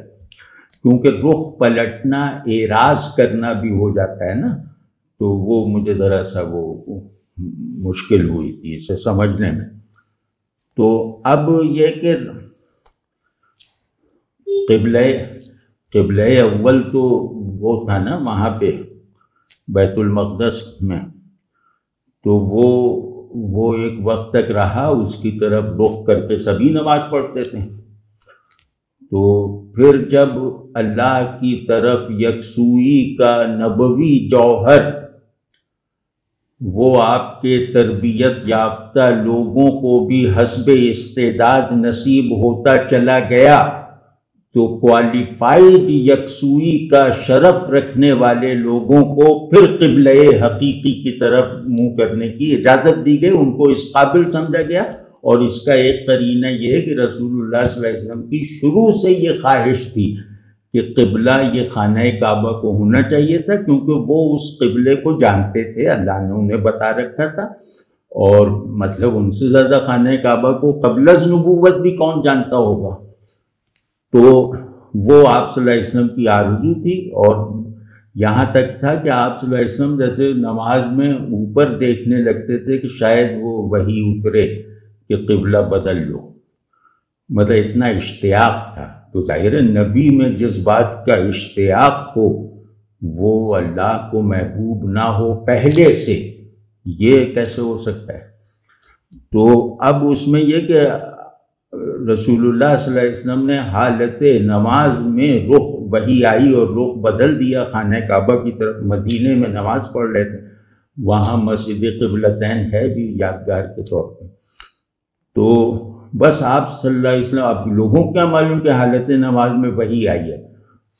کیونکہ رخ پلٹنا اعراض کرنا بھی ہو جاتا ہے نا، تو وہ مجھے ذرا سا وہ مشکل ہوئی تھی اسے سمجھنے میں. تو اب یہ کہ قبلہ اول تو وہ تھا نا وہاں پہ بیت المقدس میں، تو وہ ایک وقت تک رہا، اس کی طرف رخ کر کے سبھی نماز پڑھتے تھے. تو پھر جب اللہ کی طرف یکسوئی کا نبوی جوہر وہ آپ کے تربیت یافتہ لوگوں کو بھی حسب استعداد نصیب ہوتا چلا گیا، تو کوالیفائڈ یکسوئی کا شرف رکھنے والے لوگوں کو پھر قبلہ حقیقی کی طرف منہ کرنے کی اجازت دی گئی، ان کو اس قابل سمجھا گیا. اور اس کا ایک قرینہ یہ ہے کہ رسول اللہ صلی اللہ علیہ وسلم کی شروع سے یہ خواہش تھی کہ قبلہ یہ خانہ کعبہ کو ہونا چاہیے تھا، کیونکہ وہ اس قبلے کو جانتے تھے، اللہ نے انہیں بتا رکھا تھا. اور مطلب ان سے زیادہ خانہ کعبہ کو قبل از نبوت بھی کون جانتا ہوگا. تو وہ آپ صلی اللہ علیہ وسلم کی آرزو تھی، اور یہاں تک تھا کہ آپ صلی اللہ علیہ وسلم جیسے نماز میں اوپر دیکھنے لگتے تھے کہ شاید وہ وحی اترے کہ قبلہ بدل لو، مطلب اتنا اشتیاق تھا۔ تو ظاہر ہے نبی میں جس بات کا اشتیاق ہو وہ اللہ کو محبوب نہ ہو پہلے سے، یہ کیسے ہو سکتا ہے؟ تو اب اس میں یہ کہ رسول اللہ صلی اللہ علیہ وسلم نے حالت نماز میں رخ، وحی آئی اور رخ بدل دیا خانہ کعبہ کی طرف، مدینے میں نماز پڑھ رہے تھے، وہاں مسجد قبلتین ہے بھی یادگار کے طور پہ۔ تو بس آپ صلی اللہ علیہ وسلم، آپ لوگوں کو کیا معلوم کہ حالت نماز میں وحی آئی ہے؟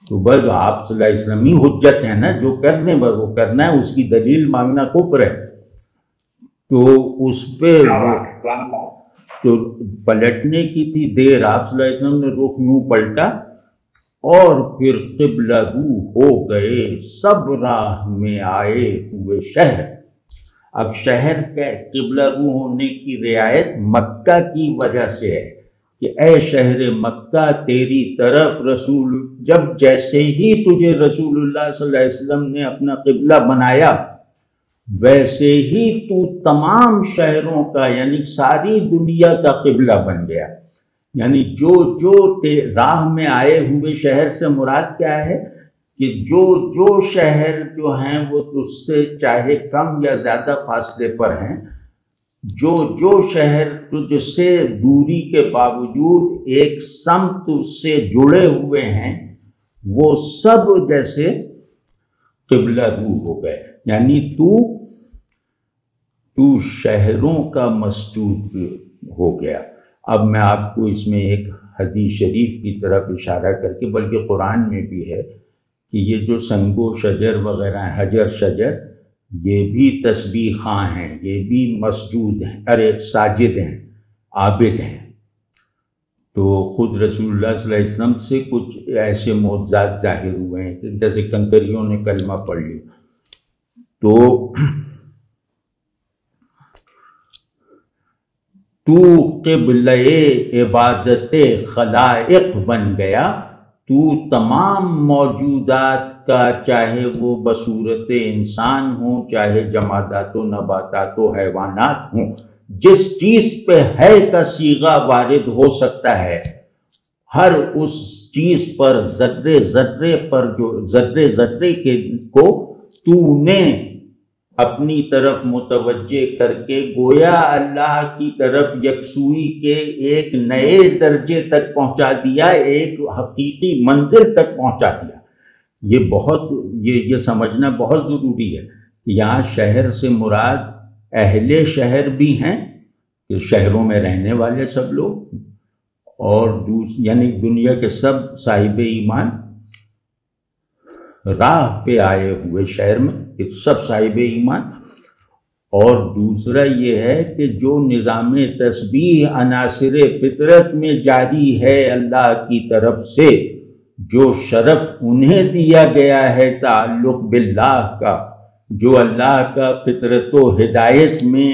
تو بس آپ صلی اللہ علیہ وسلم ہی حجت ہے نا، جو کر دیں بس وہ کرنا ہے، اس کی دلیل مانگنا کفر ہے۔ تو اس پہ تو پلٹنے کی تھی دیر، آپ صلی اللہ علیہ وسلم نے رخ یوں پلٹا اور پھر قبلہ رو ہو گئے سب راہ میں آئے ہوئے شہر۔ اب شہر کے قبلہ رو ہونے کی رعایت مکہ کی وجہ سے ہے کہ اے شہر مکہ تیری طرف رسول، جب جیسے ہی تجھے رسول اللہ صلی اللہ علیہ وسلم نے اپنا قبلہ بنایا ویسے ہی تو تمام شہروں کا یعنی ساری دنیا کا قبلہ بن گیا۔ یعنی جو راہ میں آئے ہوئے شہر سے مراد کیا ہے کہ جو شہر جو ہیں وہ تجھ سے چاہے کم یا زیادہ فاصلے پر ہیں، جو شہر تجھ سے دوری کے باوجود ایک سمت سے جڑے ہوئے ہیں وہ سب جیسے قبلہ رو ہو گئے، یعنی تو شہروں کا مسجود ہو گیا۔ اب میں آپ کو اس میں ایک حدیث شریف کی طرف اشارہ کر کے، بلکہ قرآن میں بھی ہے کہ یہ جو سنگ و شجر وغیرہ ہیں، حجر شجر، یہ بھی تسبیح خواں ہیں، یہ بھی مسجود ہیں، ساجد ہیں، عابد ہیں۔ تو خود رسول اللہ صلی اللہ علیہ وسلم سے کچھ ایسے معجزات ظاہر ہوئے ہیں کہ جیسے کنکریوں نے کلمہ پڑھ لی۔ تو قبلہ عبادت خلائق بن گیا، تو تمام موجودات کا، چاہے وہ بصورت انسان ہوں، چاہے جمادات و نباتات و حیوانات ہوں، جس چیز پہ ہے کا صیغہ وارد ہو سکتا ہے، ہر اس چیز پر ذرے ذرے پر جو ذرے ذرے کو تو نے اپنی طرف متوجہ کر کے گویا اللہ کی طرف یکسوئی کے ایک نئے درجے تک پہنچا دیا، ایک حقیقی منزل تک پہنچا دیا۔ یہ سمجھنا بہت ضروری ہے کہ یہاں شہر سے مراد اہل شہر بھی ہیں کہ شہروں میں رہنے والے سب لوگ، اور یعنی دنیا کے سب صاحب ایمان راہ پہ آئے ہوئے شہر میں سب صاحب ایمان، اور دوسرا یہ ہے کہ جو نظام تسبیح عناصر فطرت میں جاری ہے اللہ کی طرف سے، جو شرف انہیں دیا گیا ہے تعلق باللہ کا، جو اللہ کا فطرت و ہدایت میں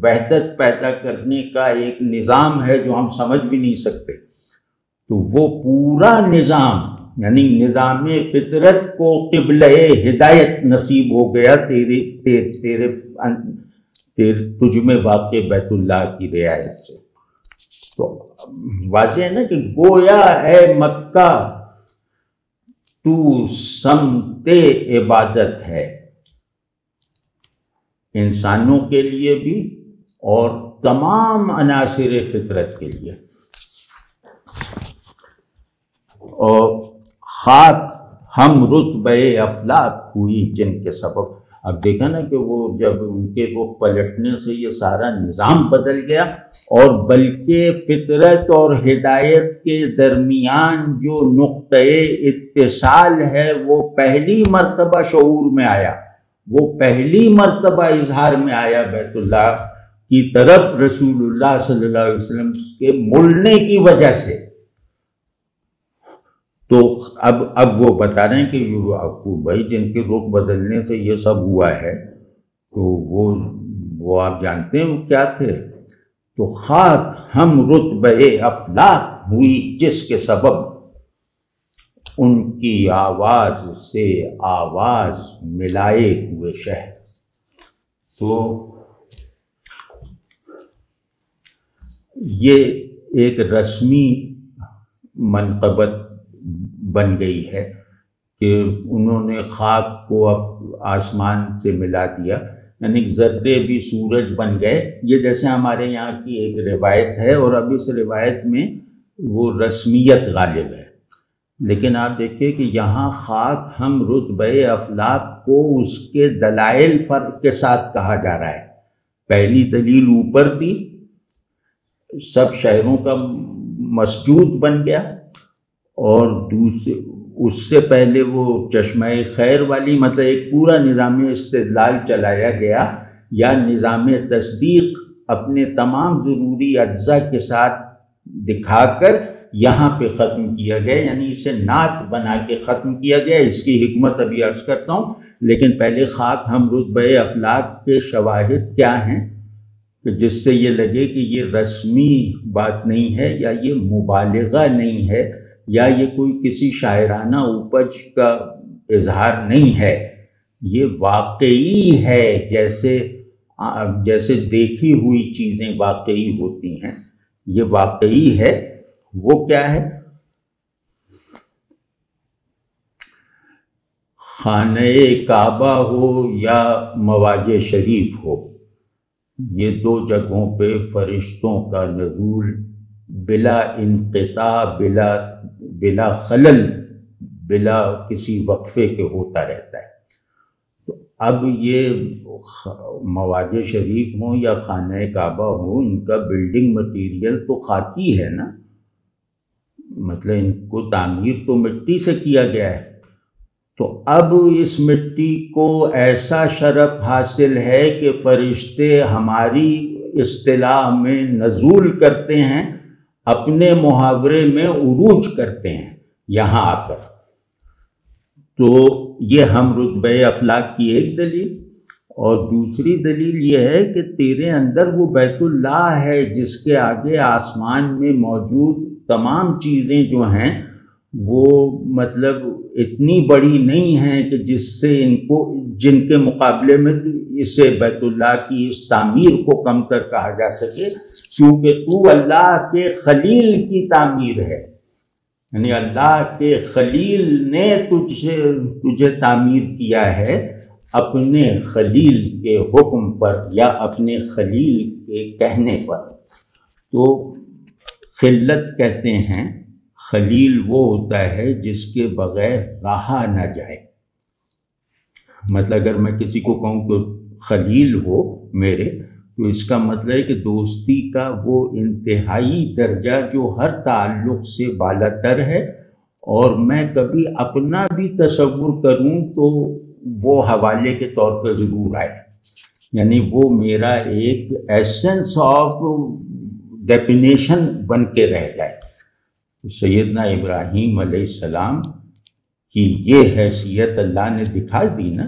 وحدت پیدا کرنے کا ایک نظام ہے جو ہم سمجھ بھی نہیں سکتے، تو وہ پورا نظام یعنی نظام فطرت کو قبلہ ہدایت نصیب ہو گیا تجھ میں واقع بیت اللہ کی رعایت سے۔ تو واضح ہے نا کہ گویا اے مکہ تو سمت عبادت ہے، انسانوں کے لیے بھی اور تمام عناصر فطرت کے لیے۔ اور خاک ہم رتبہ افلاک ہوئی جن کے سبب، اب دیکھا نا کہ وہ جب ان کے رخ پلٹنے سے یہ سارا نظام بدل گیا، اور بلکہ فطرت اور ہدایت کے درمیان جو نقطۂ اتصال ہے وہ پہلی مرتبہ شعور میں آیا، وہ پہلی مرتبہ اظہار میں آیا بیت اللہ کی طرف رسول اللہ صلی اللہ علیہ وسلم کے مڑنے کی وجہ سے۔ تو اب وہ بتا رہے ہیں کہ آپ کو بھائی جن کے رخ بدلنے سے یہ سب ہوا ہے تو وہ آپ جانتے ہیں وہ کیا تھے؟ تو خاک ہم رتبہ افلاک ہوئی جس کے سبب ان کی آواز سے آواز ملائے ہوئے شہر۔ تو یہ ایک رسمی منقبت بن گئی ہے کہ انہوں نے خاک کو آسمان سے ملا دیا، یعنی ذرے بھی سورج بن گئے۔ یہ جیسے ہمارے یہاں کی ایک روایت ہے، اور اب اس روایت میں وہ رسمیت غالب ہے، لیکن آپ دیکھیں کہ یہاں خاک ہم رتبہ افلاک کو اس کے دلائل پر کے ساتھ کہا جا رہا ہے۔ پہلی دلیل اوپر دی، سب شہروں کا مسجود بن گیا، اور دوسرے اس سے پہلے وہ چشمہ خیر والی، مطلب ایک پورا نظام استدلال چلایا گیا، یا نظام تصدیق اپنے تمام ضروری اجزاء کے ساتھ دکھا کر یہاں پہ ختم کیا گیا، یعنی اسے نعت بنا کے ختم کیا گیا۔ اس کی حکمت ابھی عرض کرتا ہوں، لیکن پہلے خاک ہم رتبہ افلاک کے شواہد کیا ہیں کہ جس سے یہ لگے کہ یہ رسمی بات نہیں ہے، یا یہ مبالغہ نہیں ہے، یا یہ کوئی کسی شاعرانہ اپج کا اظہار نہیں ہے، یہ واقعی ہے، جیسے دیکھی ہوئی چیزیں واقعی ہوتی ہیں، یہ واقعی ہے۔ وہ کیا ہے؟ خانہ کعبہ ہو یا مواج شریف ہو، یہ دو جگہوں پہ فرشتوں کا نزول بلا انقطاع، بلا خلل، بلا کسی وقفے کے ہوتا رہتا ہے۔ تو اب یہ مواج شریف ہوں یا خانہ کعبہ ہوں، ان کا بلڈنگ مٹیریل تو خاکی ہے نا، مطلب ان کو تعمیر تو مٹی سے کیا گیا ہے۔ تو اب اس مٹی کو ایسا شرف حاصل ہے کہ فرشتے ہماری اصطلاح میں نزول کرتے ہیں، اپنے محاورے میں عروج کرتے ہیں یہاں آ کر۔ تو یہ ہم رتبہ افلاک کی ایک دلیل، اور دوسری دلیل یہ ہے کہ تیرے اندر وہ بیت اللہ ہے جس کے آگے آسمان میں موجود تمام چیزیں جو ہیں وہ مطلب اتنی بڑی نہیں ہیں کہ جس سے جن کے مقابلے میں اسے بیت اللہ کی اس تعمیر کو کم تر کہا جا سکے، کیونکہ تو اللہ کے خلیل کی تعمیر ہے، یعنی اللہ کے خلیل نے تجھے تعمیر کیا ہے اپنے خلیل کے حکم پر یا اپنے خلیل کے کہنے پر۔ تو خلت کہتے ہیں، خلیل وہ ہوتا ہے جس کے بغیر رہا نہ جائے۔ مطلب اگر میں کسی کو کہوں کہ خلیل ہو میرے، تو اس کا مطلب ہے کہ دوستی کا وہ انتہائی درجہ جو ہر تعلق سے بالا تر ہے، اور میں کبھی اپنا بھی تصور کروں تو وہ حوالے کے طور پر ضرور آئے، یعنی وہ میرا ایک ایسنس آف ڈیفینیشن بن کے رہ جائے۔ سیدنا ابراہیم علیہ السلام کی یہ حیثیت اللہ نے دکھا دی نا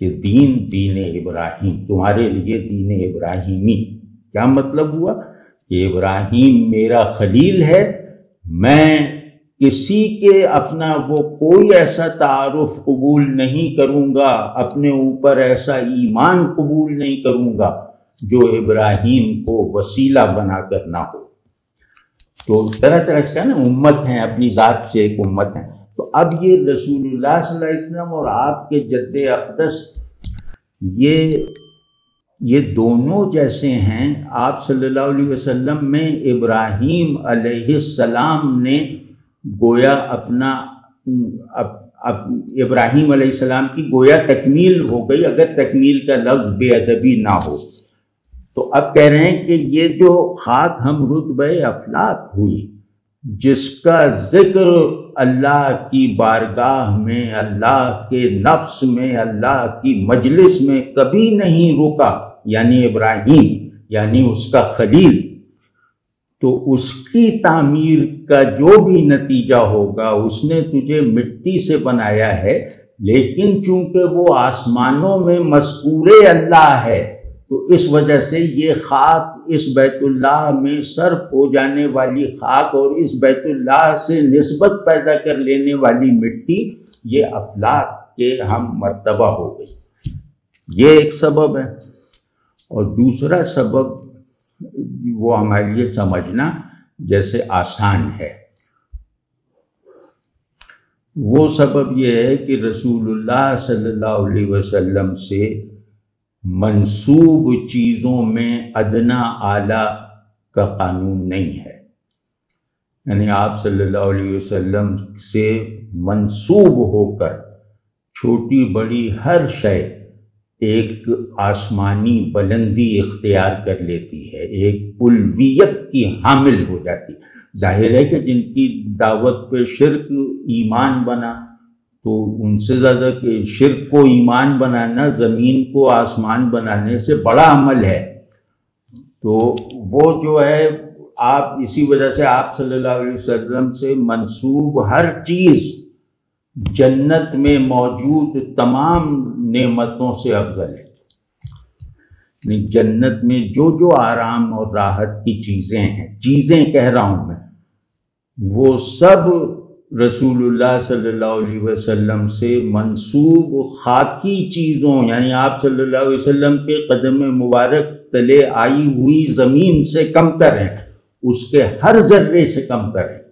کہ دین ابراہیم، تمہارے لیے دین ابراہیمی۔ کیا مطلب ہوا؟ کہ ابراہیم میرا خلیل ہے، میں کسی کے اپنا وہ کوئی ایسا تعارف قبول نہیں کروں گا، اپنے اوپر ایسا ایمان قبول نہیں کروں گا جو ابراہیم کو وسیلہ بنا کر نہ ہو۔ تو طرح طرح کا نا امت ہیں، اپنی ذات سے ایک امت ہیں۔ تو اب یہ رسول اللہ صلی اللہ علیہ وسلم اور آپ کے جد اقدس یہ دونوں جیسے ہیں۔ آپ صلی اللہ علیہ وسلم میں ابراہیم علیہ السلام نے گویا ابراہیم علیہ السلام کی گویا تکمیل ہو گئی، اگر تکمیل کا لفظ بے ادبی نہ ہو۔ تو اب کہہ رہے ہیں کہ یہ جو خاک ہم رتبہ افلاک ہوئی، جس کا ذکر اللہ کی بارگاہ میں، اللہ کے نفس میں، اللہ کی مجلس میں کبھی نہیں رکا، یعنی ابراہیم، یعنی اس کا خلیل، تو اس کی تعمیر کا جو بھی نتیجہ ہوگا، اس نے تجھے مٹی سے بنایا ہے، لیکن چونکہ وہ آسمانوں میں مذکور اللہ ہے، تو اس وجہ سے یہ خاک اس بیت اللہ میں صرف ہو جانے والی خاک اور اس بیت اللہ سے نسبت پیدا کر لینے والی مٹی، یہ افلاک کے ہم مرتبہ ہو گئی۔ یہ ایک سبب ہے۔ اور دوسرا سبب وہ ہمارے لیے سمجھنا جیسے آسان ہے، وہ سبب یہ ہے کہ رسول اللہ صلی اللہ علیہ وسلم سے منسوب چیزوں میں ادنا اعلیٰ کا قانون نہیں ہے۔ یعنی آپ صلی اللہ علیہ وسلم سے منسوب ہو کر چھوٹی بڑی ہر شے ایک آسمانی بلندی اختیار کر لیتی ہے، ایک الویت کی حامل ہو جاتی۔ ظاہر ہے کہ جن کی دعوت پہ شرک ایمان بنا، تو ان سے زیادہ کہ شرک کو ایمان بنانا زمین کو آسمان بنانے سے بڑا عمل ہے۔ تو وہ جو ہے آپ اسی وجہ سے آپ صلی اللہ علیہ وسلم سے منسوب ہر چیز جنت میں موجود تمام نعمتوں سے افضل ہے۔ یعنی جنت میں جو آرام اور راحت کی چیزیں ہیں، چیزیں کہہ رہا ہوں میں، وہ سب رسول اللہ صلی اللہ علیہ وسلم سے منسوب خاکی چیزوں، یعنی آپ صلی اللہ علیہ وسلم کے قدم مبارک تلے آئی ہوئی زمین سے کمتر ہیں، اس کے ہر ذرے سے کمتر ہیں۔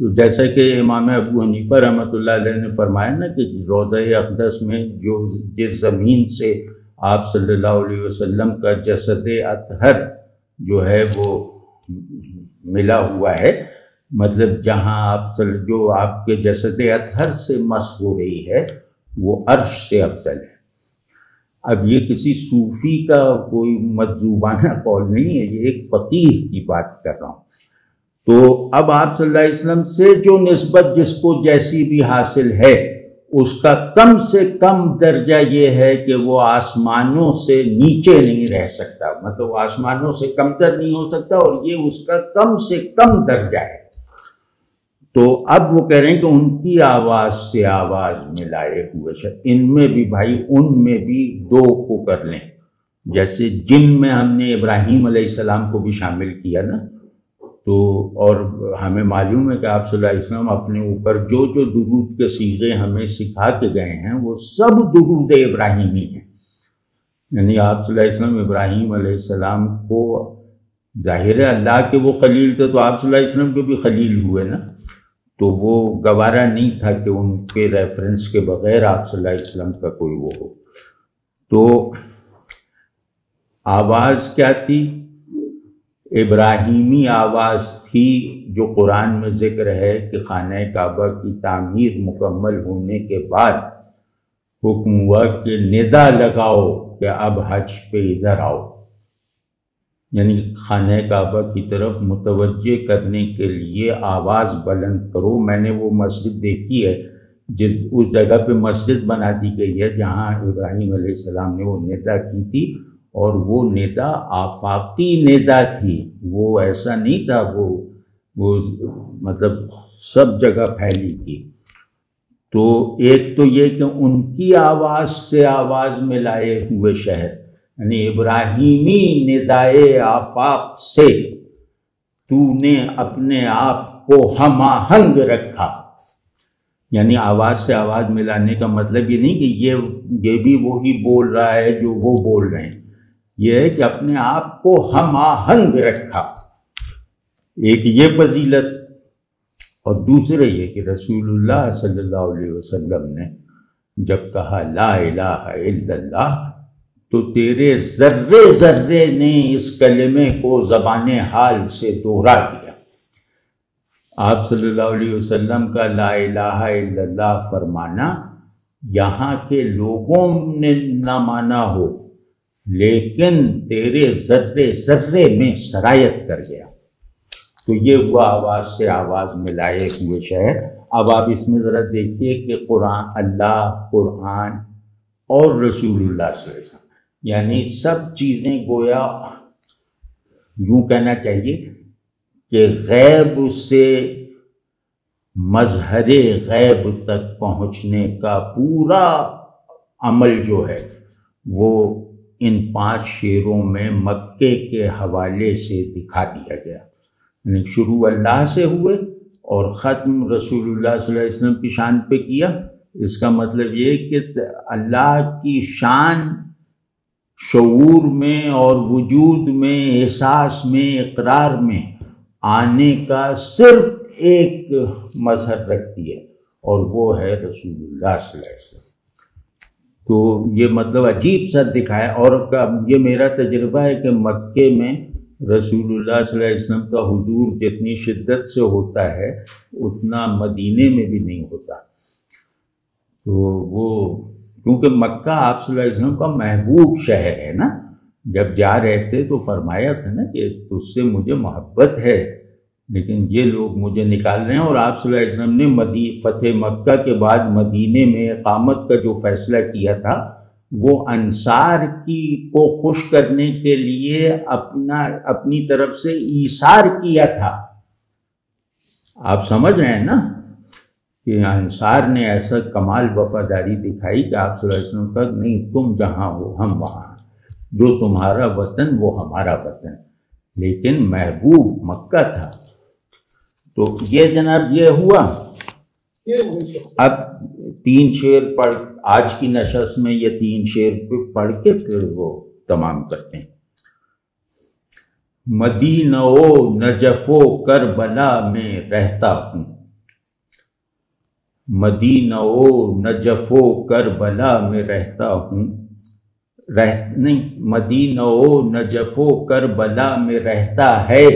تو جیسا کہ امام ابو حنیفہ رحمۃ اللہ علیہ نے فرمایا نا کہ روضہ اقدس میں جس زمین سے آپ صلی اللہ علیہ وسلم کا جسد اطہر جو ہے وہ ملا ہوا ہے، مطلب جہاں جو آپ کے جسد اطہر سے مس ہو رہی ہے وہ عرش سے افضل ہے۔ اب یہ کسی صوفی کا کوئی مجذوبانہ قول نہیں ہے، یہ ایک فقیہ کی بات کر رہا ہوں۔ تو اب آپ صلی اللہ علیہ وسلم سے جو نسبت جس کو جیسی بھی حاصل ہے، اس کا کم سے کم درجہ یہ ہے کہ وہ آسمانوں سے نیچے نہیں رہ سکتا، مطلب وہ آسمانوں سے کمتر نہیں ہو سکتا، اور یہ اس کا کم سے کم درجہ ہے۔ تو اب وہ کہہ رہے ہیں کہ ان کی آواز سے آواز ملائے ہوئے ان میں بھی بھائی، ان میں بھی دو کو کر لیں، جیسے جن میں ہم نے ابراہیم علیہ السلام کو بھی شامل کیا نا، تو اور ہمیں معلوم ہے کہ آپ صلی اللہ علیہ وسلم اپنے اوپر جو درود کے صیغے ہمیں سکھا کے گئے ہیں وہ سب درود ابراہیمی ہیں۔ یعنی آپ صلی اللہ علیہ وسلم ابراہیم علیہ السلام کو، ظاہر ہے اللہ کے وہ خلیل تھے تو آپ صلی اللہ علیہ وسلم کے بھی خلیل ہوئے نا، تو وہ گوارا نہیں تھا کہ ان کے ریفرنس کے بغیر آپ صلی اللہ علیہ وسلم کا کوئی وہ ہو۔ تو آواز کیا تھی؟ ابراہیمی آواز تھی، جو قرآن میں ذکر ہے کہ خانہ کعبہ کی تعمیر مکمل ہونے کے بعد حکم ہوا کہ ندا لگاؤ کہ اب حج پہ ادھر آؤ، یعنی خانہ کعبہ کی طرف متوجہ کرنے کے لیے آواز بلند کرو۔ میں نے وہ مسجد دیکھی ہے اس جگہ پہ مسجد بنا دی گئی ہے جہاں ابراہیم علیہ السلام نے وہ ندا کی تھی، اور وہ ندا آفاقی ندا تھی، وہ ایسا نہیں تھا وہ مطلب سب جگہ پھیلی تھی۔ تو ایک تو یہ کہ ان کی آواز سے آواز ملائے ہوئے شہر، یعنی ابراہیمی ندائے آفاق سے تو نے اپنے آپ کو ہم آہنگ رکھا۔ یعنی آواز سے آواز ملانے کا مطلب یہ نہیں کہ یہ بھی وہی بول رہا ہے جو وہ بول رہے ہیں، یہ ہے کہ اپنے آپ کو ہم آہنگ رکھا۔ ایک یہ فضیلت، اور دوسرے یہ کہ رسول اللہ صلی اللہ علیہ وسلم نے جب کہا لا الہ الا اللہ، تو تیرے ذرے ذرے نے اس کلمے کو زبان حال سے دوہرا دیا۔ آپ صلی اللہ علیہ وسلم کا لا الہ الا اللہ فرمانا یہاں کے لوگوں نے نہ مانا ہو، لیکن تیرے ذرے ذرے میں سرایت کر گیا۔ تو یہ ہوا آواز سے آواز ملائے ہوئے شہر۔ اب آپ اس میں ذرا دیکھیے کہ قرآن، اللہ، قرآن اور رسول اللہ صلی اللہ علیہ وسلم، یعنی سب چیزیں گویا یوں کہنا چاہیے کہ غیب سے مظہر غیب تک پہنچنے کا پورا عمل جو ہے وہ ان 5 شعروں میں مکے کے حوالے سے دکھا دیا گیا، یعنی شروع اللہ سے ہوئے اور ختم رسول اللہ صلی اللہ علیہ وسلم کی شان پہ کیا۔ اس کا مطلب یہ کہ اللہ کی شان شعور میں اور وجود میں، احساس میں، اقرار میں آنے کا صرف ایک مظہر رکھتی ہے، اور وہ ہے رسول اللہ صلی اللہ علیہ وسلم۔ تو یہ مطلب عجیب سا دکھایا، اور یہ میرا تجربہ ہے کہ مکے میں رسول اللہ صلی اللہ علیہ وسلم کا حضور جتنی شدت سے ہوتا ہے اتنا مدینے میں بھی نہیں ہوتا۔ تو وہ کیونکہ مکہ آپ صلی اللہ علیہ وسلم کا محبوب شہر ہے نا، جب جا رہے تھے تو فرمایا تھا نا کہ تجھ سے مجھے محبت ہے، لیکن یہ لوگ مجھے نکال رہے ہیں۔ اور آپ صلی اللہ علیہ وسلم نے فتح مکہ کے بعد مدینے میں اقامت کا جو فیصلہ کیا تھا وہ انصار کو خوش کرنے کے لیے اپنی طرف سے ایثار کیا تھا۔ آپ سمجھ رہے ہیں نا کہ انصار نے ایسا کمال وفاداری دکھائی کہ آپ صلی اللہ علیہ وسلم کا نہیں، تم جہاں ہو ہم وہاں، جو تمہارا وطن وہ ہمارا وطن، لیکن محبوب مکہ تھا۔ تو یہ جناب یہ ہوا۔ اب 3 شعر پڑھ، آج کی نشست میں یہ 3 شعر پڑھ کے پھر وہ تمام کرتے ہیں۔ مدینہ و نجف و کربلا میں رہتا ہوں، مدینہ و نجف و کربلا میں رہتا ہوں، مدینہ و نجف و کربلا میں رہتا ہے،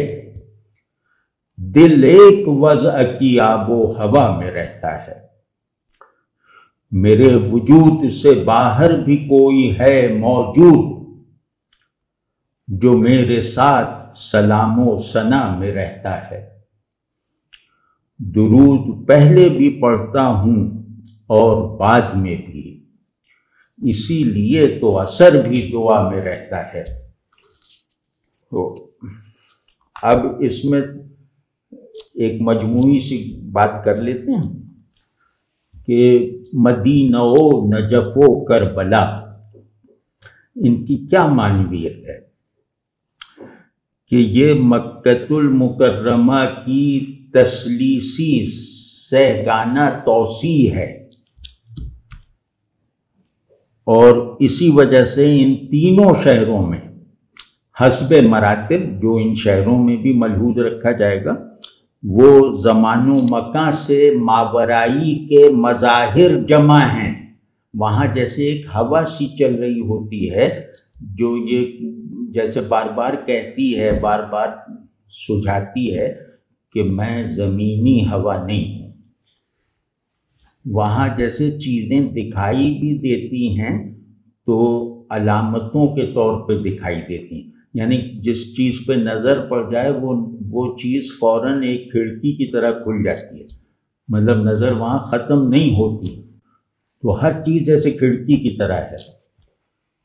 دل ایک وضع کی آب و ہوا میں رہتا ہے، میرے وجود سے باہر بھی کوئی ہے موجود، جو میرے ساتھ سلام و ثنا میں رہتا ہے، درود پہلے بھی پڑھتا ہوں اور بعد میں بھی، اسی لیے تو اثر بھی دعا میں رہتا ہے۔ تو اب اس میں ایک مجموعی سی بات کر لیتے ہیں کہ مدینہ و نجف و کربلا ان کی کیا معنویت ہے، کہ یہ مکۃ المکرمہ کی تثلیثی سہگانہ توسیع ہے، اور اسی وجہ سے ان تینوں شہروں میں حسب مراتب جو ان شہروں میں بھی ملحوظ رکھا جائے گا، وہ زمان و مکان سے ماورائی کے مظاہر جمع ہیں۔ وہاں جیسے ایک ہوا سی چل رہی ہوتی ہے جو یہ جیسے بار بار کہتی ہے، بار بار سجھاتی ہے کہ میں زمینی ہوا نہیں ہوں۔ وہاں جیسے چیزیں دکھائی بھی دیتی ہیں تو علامتوں کے طور پہ دکھائی دیتی ہیں، یعنی جس چیز پہ نظر پڑ جائے وہ چیز فوراً ایک کھڑکی کی طرح کھل جاتی ہے، مطلب نظر وہاں ختم نہیں ہوتی، تو ہر چیز جیسے کھڑکی کی طرح ہے۔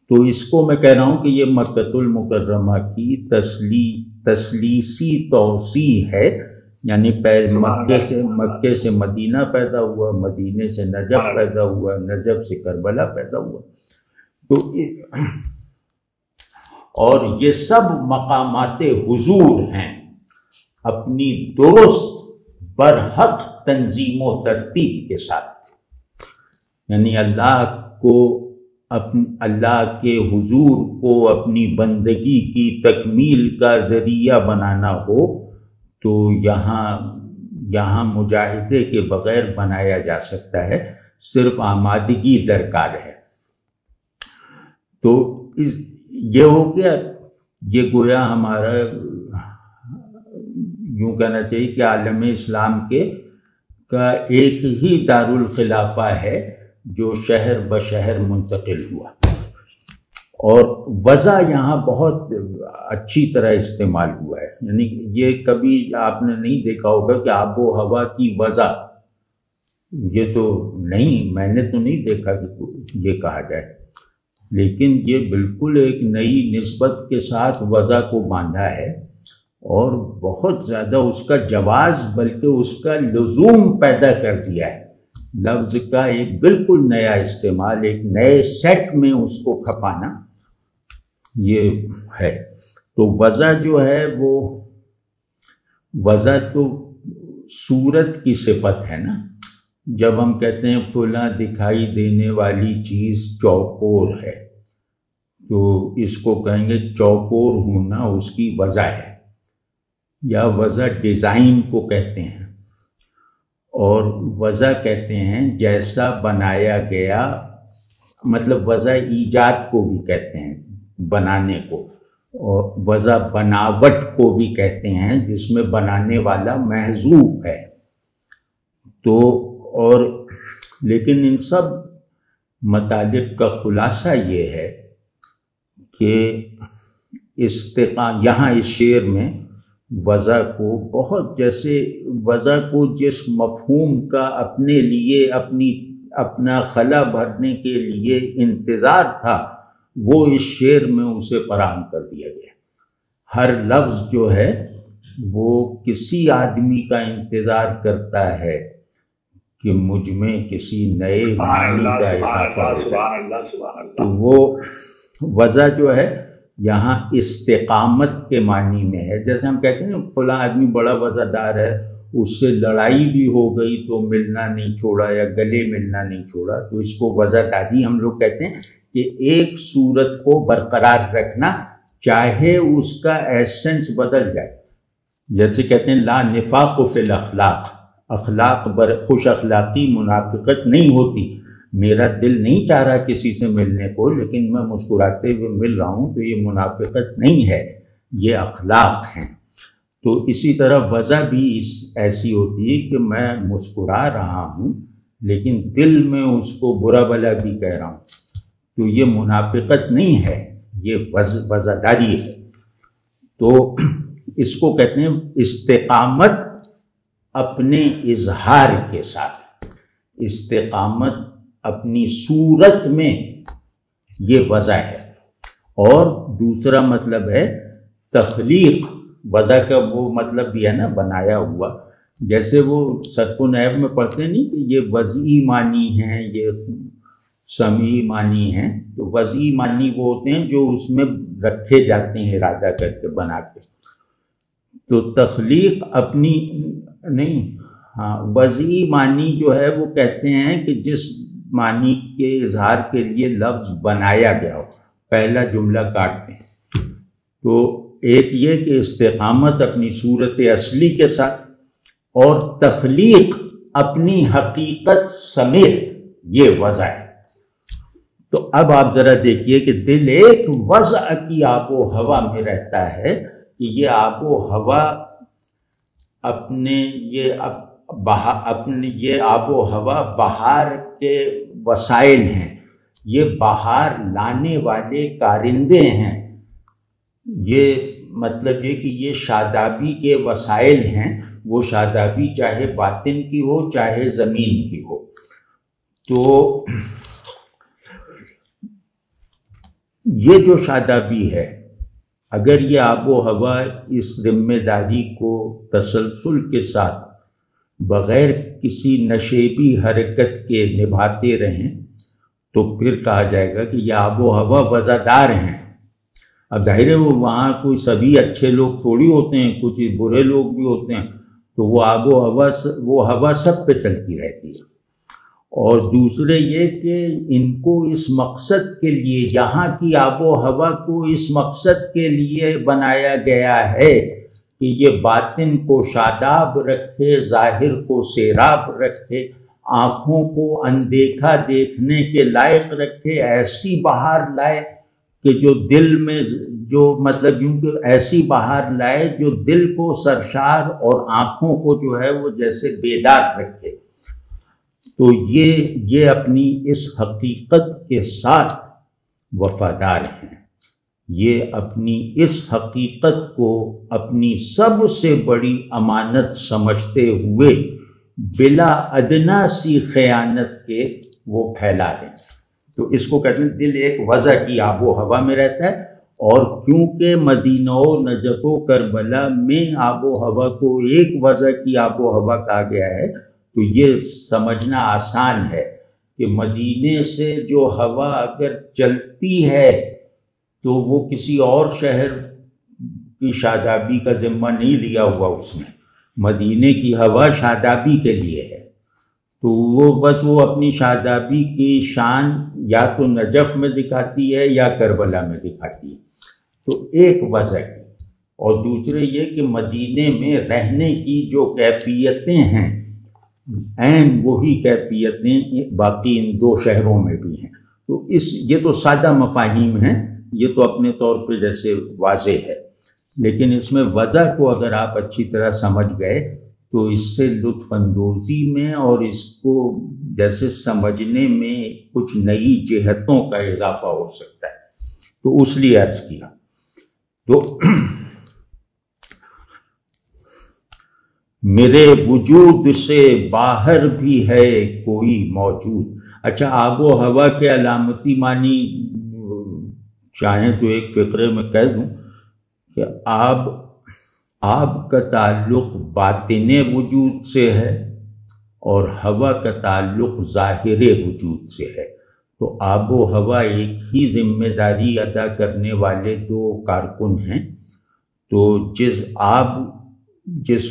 تو اس کو میں کہہ رہا ہوں کہ یہ مکۃ المکرمہ کی تثلیثی توسیع ہے، یعنی مکے سے مدینہ پیدا ہوا، مدینے سے نجف پیدا ہوا، نجف سے کربلا پیدا ہوا، تو اور یہ سب مقامات حضور ہیں اپنی درست برحق تنظیم و ترتیب کے ساتھ، یعنی اللہ کے حضور کو اپنی بندگی کی تکمیل کا ذریعہ بنانا ہو تو یہاں مجاہدے کے بغیر بنایا جا سکتا ہے، صرف آمادگی درکار ہے۔ تو یہ ہو گیا، یہ گویا ہمارا یوں کہنا چاہیے کہ عالم اسلام کا ایک ہی دارالخلافہ ہے جو شہر بشہر منتقل ہوا، اور وضع یہاں بہت اچھی طرح استعمال ہوا ہے، یعنی یہ کبھی آپ نے نہیں دیکھا ہوگا کہ آب و ہوا کی وضع، یہ تو نہیں، میں نے تو نہیں دیکھا کہ یہ کہا جائے، لیکن یہ بالکل ایک نئی نسبت کے ساتھ وضع کو باندھا ہے، اور بہت زیادہ اس کا جواز بلکہ اس کا لزوم پیدا کر دیا ہے، لفظ کا ایک بالکل نیا استعمال، ایک نئے سیٹ میں اس کو کھپانا، یہ ہے۔ تو وضع جو ہے وہ وضع تو صورت کی صفت ہے نا، جب ہم کہتے ہیں فلاں دکھائی دینے والی چیز چوکور ہے تو اس کو کہیں گے چوکور ہونا اس کی وضع ہے، یا وضع ڈیزائن کو کہتے ہیں، اور وضع کہتے ہیں جیسا بنایا گیا، مطلب وضع ایجاد کو بھی کہتے ہیں بنانے کو، اور وضع بناوٹ کو بھی کہتے ہیں جس میں بنانے والا محذوف ہے۔ تو اور لیکن ان سب مطالب کا خلاصہ یہ ہے کہ یہاں اس شعر میں وضع کو بہت، جیسے وضع کو جس مفہوم کا اپنے لیے اپنا خلا بھرنے کے لیے انتظار تھا وہ اس شعر میں اسے فراہم کر دیا گیا۔ ہر لفظ جو ہے وہ کسی آدمی کا انتظار کرتا ہے کہ مجھ میں کسی نئے معنی کا اضافہ ہو۔ تو وہ وضع جو ہے یہاں استقامت کے معنی میں ہے، جیسے ہم کہتے ہیں فلاں آدمی بڑا وضع دار ہے، اس سے لڑائی بھی ہو گئی تو ملنا نہیں چھوڑا یا گلے ملنا نہیں چھوڑا، تو اس کو وضع داری ہم لوگ کہتے ہیں کہ ایک صورت کو برقرار رکھنا چاہے اس کا ایسنس بدل جائے۔ جیسے کہتے ہیں لا نفاق فی الاخلاق، اخلاق خوش اخلاقی منافقت نہیں ہوتی، میرا دل نہیں چاہ رہا کسی سے ملنے کو لیکن میں مسکراتے ہوئے مل رہا ہوں تو یہ منافقت نہیں ہے، یہ اخلاق ہیں۔ تو اسی طرح وضع بھی ایسی ہوتی ہے کہ میں مسکرا رہا ہوں لیکن دل میں اس کو برا بھلا بھی کہہ رہا ہوں، تو یہ منافقت نہیں ہے، یہ وضع داری ہے۔ تو اس کو کہتے ہیں استقامت اپنے اظہار کے ساتھ، استقامت اپنی صورت میں، یہ وضع ہے۔ اور دوسرا مطلب ہے تخلیق، وضع کا وہ مطلب بھی ہے نا بنایا ہوا، جیسے وہ صدق و نحو میں پڑھتے نہیں کہ یہ وضعی معنی ہیں، یہ سمعی معنی ہیں، تو وضعی معنی وہ ہوتے ہیں جو اس میں رکھے جاتے ہیں ارادہ کر کے بنا کے۔ تو تخلیق اپنی نہیں، ہاں وضعی معنی جو ہے وہ کہتے ہیں کہ جس معنی کے اظہار کے لیے لفظ بنایا گیا ہو، پہلا جملہ کاٹتے ہیں۔ تو ایک یہ کہ استقامت اپنی صورت اصلی کے ساتھ، اور تخلیق اپنی حقیقت سمیت، یہ وضع ہے۔ تو اب آپ ذرا دیکھیے کہ دل ایک وضع کی آب و ہوا میں رہتا ہے کہ یہ آب و ہوا یہ آب و ہوا بہار کے وسائل ہیں، یہ بہار لانے والے کارندے ہیں، یہ مطلب یہ کہ یہ شادابی کے وسائل ہیں، وہ شادابی چاہے باطن کی ہو چاہے زمین کی ہو۔ تو یہ جو شادابی ہے، اگر یہ آب و ہوا اس ذمہ داری کو تسلسل کے ساتھ بغیر کسی نشیبی حرکت کے نبھاتے رہیں تو پھر کہا جائے گا کہ یہ آب و ہوا وضع دار ہیں۔ اب ظاہر ہے وہاں کوئی سبھی اچھے لوگ تھوڑی ہوتے ہیں، کچھ برے لوگ بھی ہوتے ہیں، تو وہ آب و ہوا وہ ہوا سب پہ چلتی رہتی ہے۔ اور دوسرے یہ کہ ان کو اس مقصد کے لیے، یہاں کی آب و ہوا کو اس مقصد کے لیے بنایا گیا ہے کہ یہ باطن کو شاداب رکھے، ظاہر کو سیراب رکھے، آنکھوں کو اندیکھا دیکھنے کے لائق رکھے، ایسی بہار لائے کہ جو دل میں جو مطلب یوں کہ ایسی بہار لائے جو دل کو سرشار اور آنکھوں کو جو ہے وہ جیسے بیدار رکھے۔ تو یہ اپنی اس حقیقت کے ساتھ وفادار ہیں، یہ اپنی اس حقیقت کو اپنی سب سے بڑی امانت سمجھتے ہوئے بلا ادنا سی خیانت کے وہ پھیلا دیں۔ تو اس کو کہتے ہیں دل ایک وضع کی آب و ہوا میں رہتا ہے، اور کیونکہ مدینہ و نجف و کربلا میں آب و ہوا کو ایک وضع کی آب و ہوا کہا گیا ہے، تو یہ سمجھنا آسان ہے کہ مدینے سے جو ہوا اگر چلتی ہے تو وہ کسی اور شہر کی شادابی کا ذمہ نہیں لیا ہوا اس نے، مدینے کی ہوا شادابی کے لیے ہے، تو وہ بس وہ اپنی شادابی کی شان یا تو نجف میں دکھاتی ہے یا کربلا میں دکھاتی ہے، تو ایک وجہ کی۔ اور دوسرے یہ کہ مدینے میں رہنے کی جو کیفیتیں ہیں عین وہی کیفیتیں باقی ان دو شہروں میں بھی ہیں، تو یہ تو سادہ مفاہیم ہیں، یہ تو اپنے طور پہ جیسے واضح ہے، لیکن اس میں وجہ کو اگر آپ اچھی طرح سمجھ گئے تو اس سے لطف اندوزی میں اور اس کو جیسے سمجھنے میں کچھ نئی جہتوں کا اضافہ ہو سکتا ہے، تو اس لیے عرض کیا۔ تو میرے وجود سے باہر بھی ہے کوئی موجود۔ اچھا، آب و ہوا کے علامتی معنی چاہیں تو ایک فقرے میں کہہ دوں کہ آب کا تعلق باطن وجود سے ہے اور ہوا کا تعلق ظاہر وجود سے ہے، تو آب و ہوا ایک ہی ذمہ داری ادا کرنے والے دو کارکن ہیں، تو جس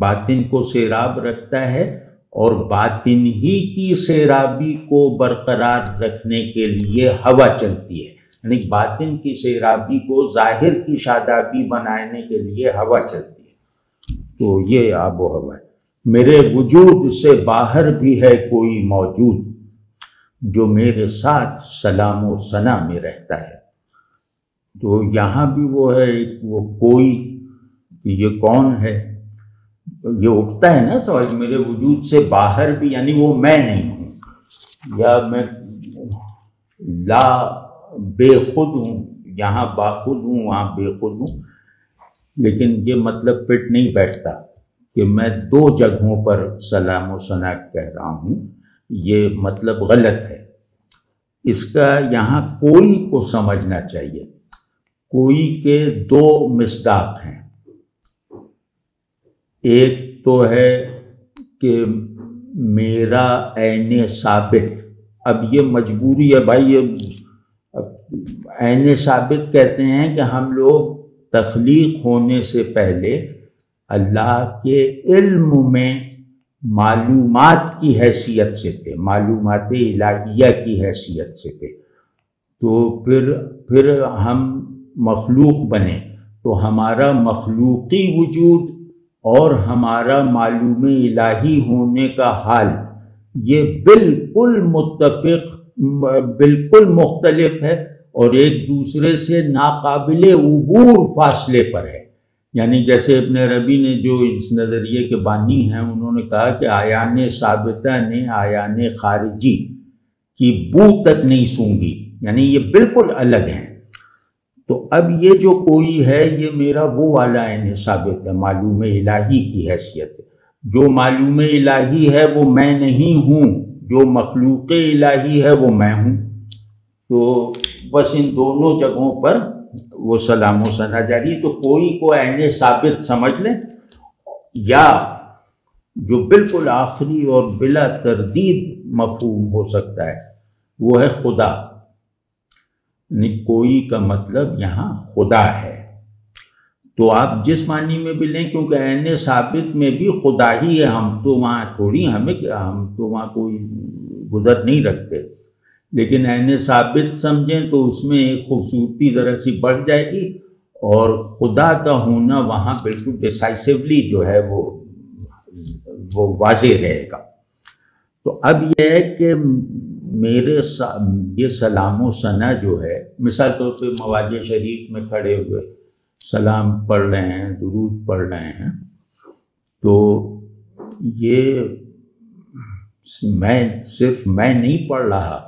باطن کو سیراب رکھتا ہے اور باطن ہی کی سیرابی کو برقرار رکھنے کے لیے ہوا چلتی ہے، یعنی باطن کی سیرابی کو ظاہر کی شادابی بنانے کے لیے ہوا چلتی ہے، تو یہ آب و ہوا ہے۔ میرے وجود سے باہر بھی ہے کوئی موجود جو میرے ساتھ سلام و ثنا میں رہتا ہے، تو یہاں بھی وہ ہے وہ کوئی، یہ کون ہے، یہ اٹھتا ہے نا سوال، میرے وجود سے باہر بھی، یعنی وہ میں نہیں ہوں، یا میں لا بے خود ہوں، یہاں باخود ہوں وہاں بے خود ہوں، لیکن یہ مطلب فٹ نہیں بیٹھتا کہ میں دو جگہوں پر سلام و ثنا کہہ رہا ہوں، یہ مطلب غلط ہے۔ اس کا یہاں کوئی کو سمجھنا چاہیے۔ کوئی کے دو مصداق ہیں، ایک تو ہے کہ میرا عین ثابت، اب یہ مجبوری ہے بھائی، عین ثابت کہتے ہیں کہ ہم لوگ تخلیق ہونے سے پہلے اللہ کے علم میں معلومات کی حیثیت سے تھے، معلومات الہیہ کی حیثیت سے تھے، تو پھر ہم مخلوق بنے، تو ہمارا مخلوقی وجود اور ہمارا معلوم الہی ہونے کا حال یہ بالکل مختلف ہے اور ایک دوسرے سے ناقابل عبور فاصلے پر ہے۔ یعنی جیسے ابن عربی نے جو اس نظریے کے بانی ہیں، انہوں نے کہا کہ آیان ثابتہ نے آیان خارجی کی بو تک نہیں سونگی، یعنی یہ بالکل الگ ہیں۔ تو اب یہ جو کوئی ہے یہ میرا وہ والا عین ثابت ہے، معلوم الہی کی حیثیت ہے۔ جو معلوم الہی ہے وہ میں نہیں ہوں، جو مخلوق الہی ہے وہ میں ہوں، تو بس ان دونوں جگہوں پر وہ سلام و ثنا جاری۔ تو کوئی کو عین ثابت سمجھ لیں، یا جو بالکل آخری اور بلا تردید مفہوم ہو سکتا ہے وہ ہے خدا، یعنی کوئی کا مطلب یہاں خدا ہے۔ تو آپ جس معنی میں بھی لیں، کیونکہ عین ثابت میں بھی خدا ہی ہے، ہم تو وہاں تھوڑی ہم تو وہاں کوئی گزر نہیں رکھتے، لیکن عین ثابت سمجھیں تو اس میں ایک خوبصورتی ذرا سی بڑھ جائے گی، اور خدا کا ہونا وہاں بالکل ڈیسائسولی جو ہے وہ واضح رہے گا۔ تو اب یہ ہے کہ یہ سلام و ثنا جو ہے، مثال طور پہ مواضع شریف میں کھڑے ہوئے سلام پڑھ رہے ہیں، درود پڑھ رہے ہیں، تو یہ صرف میں نہیں پڑھ رہا،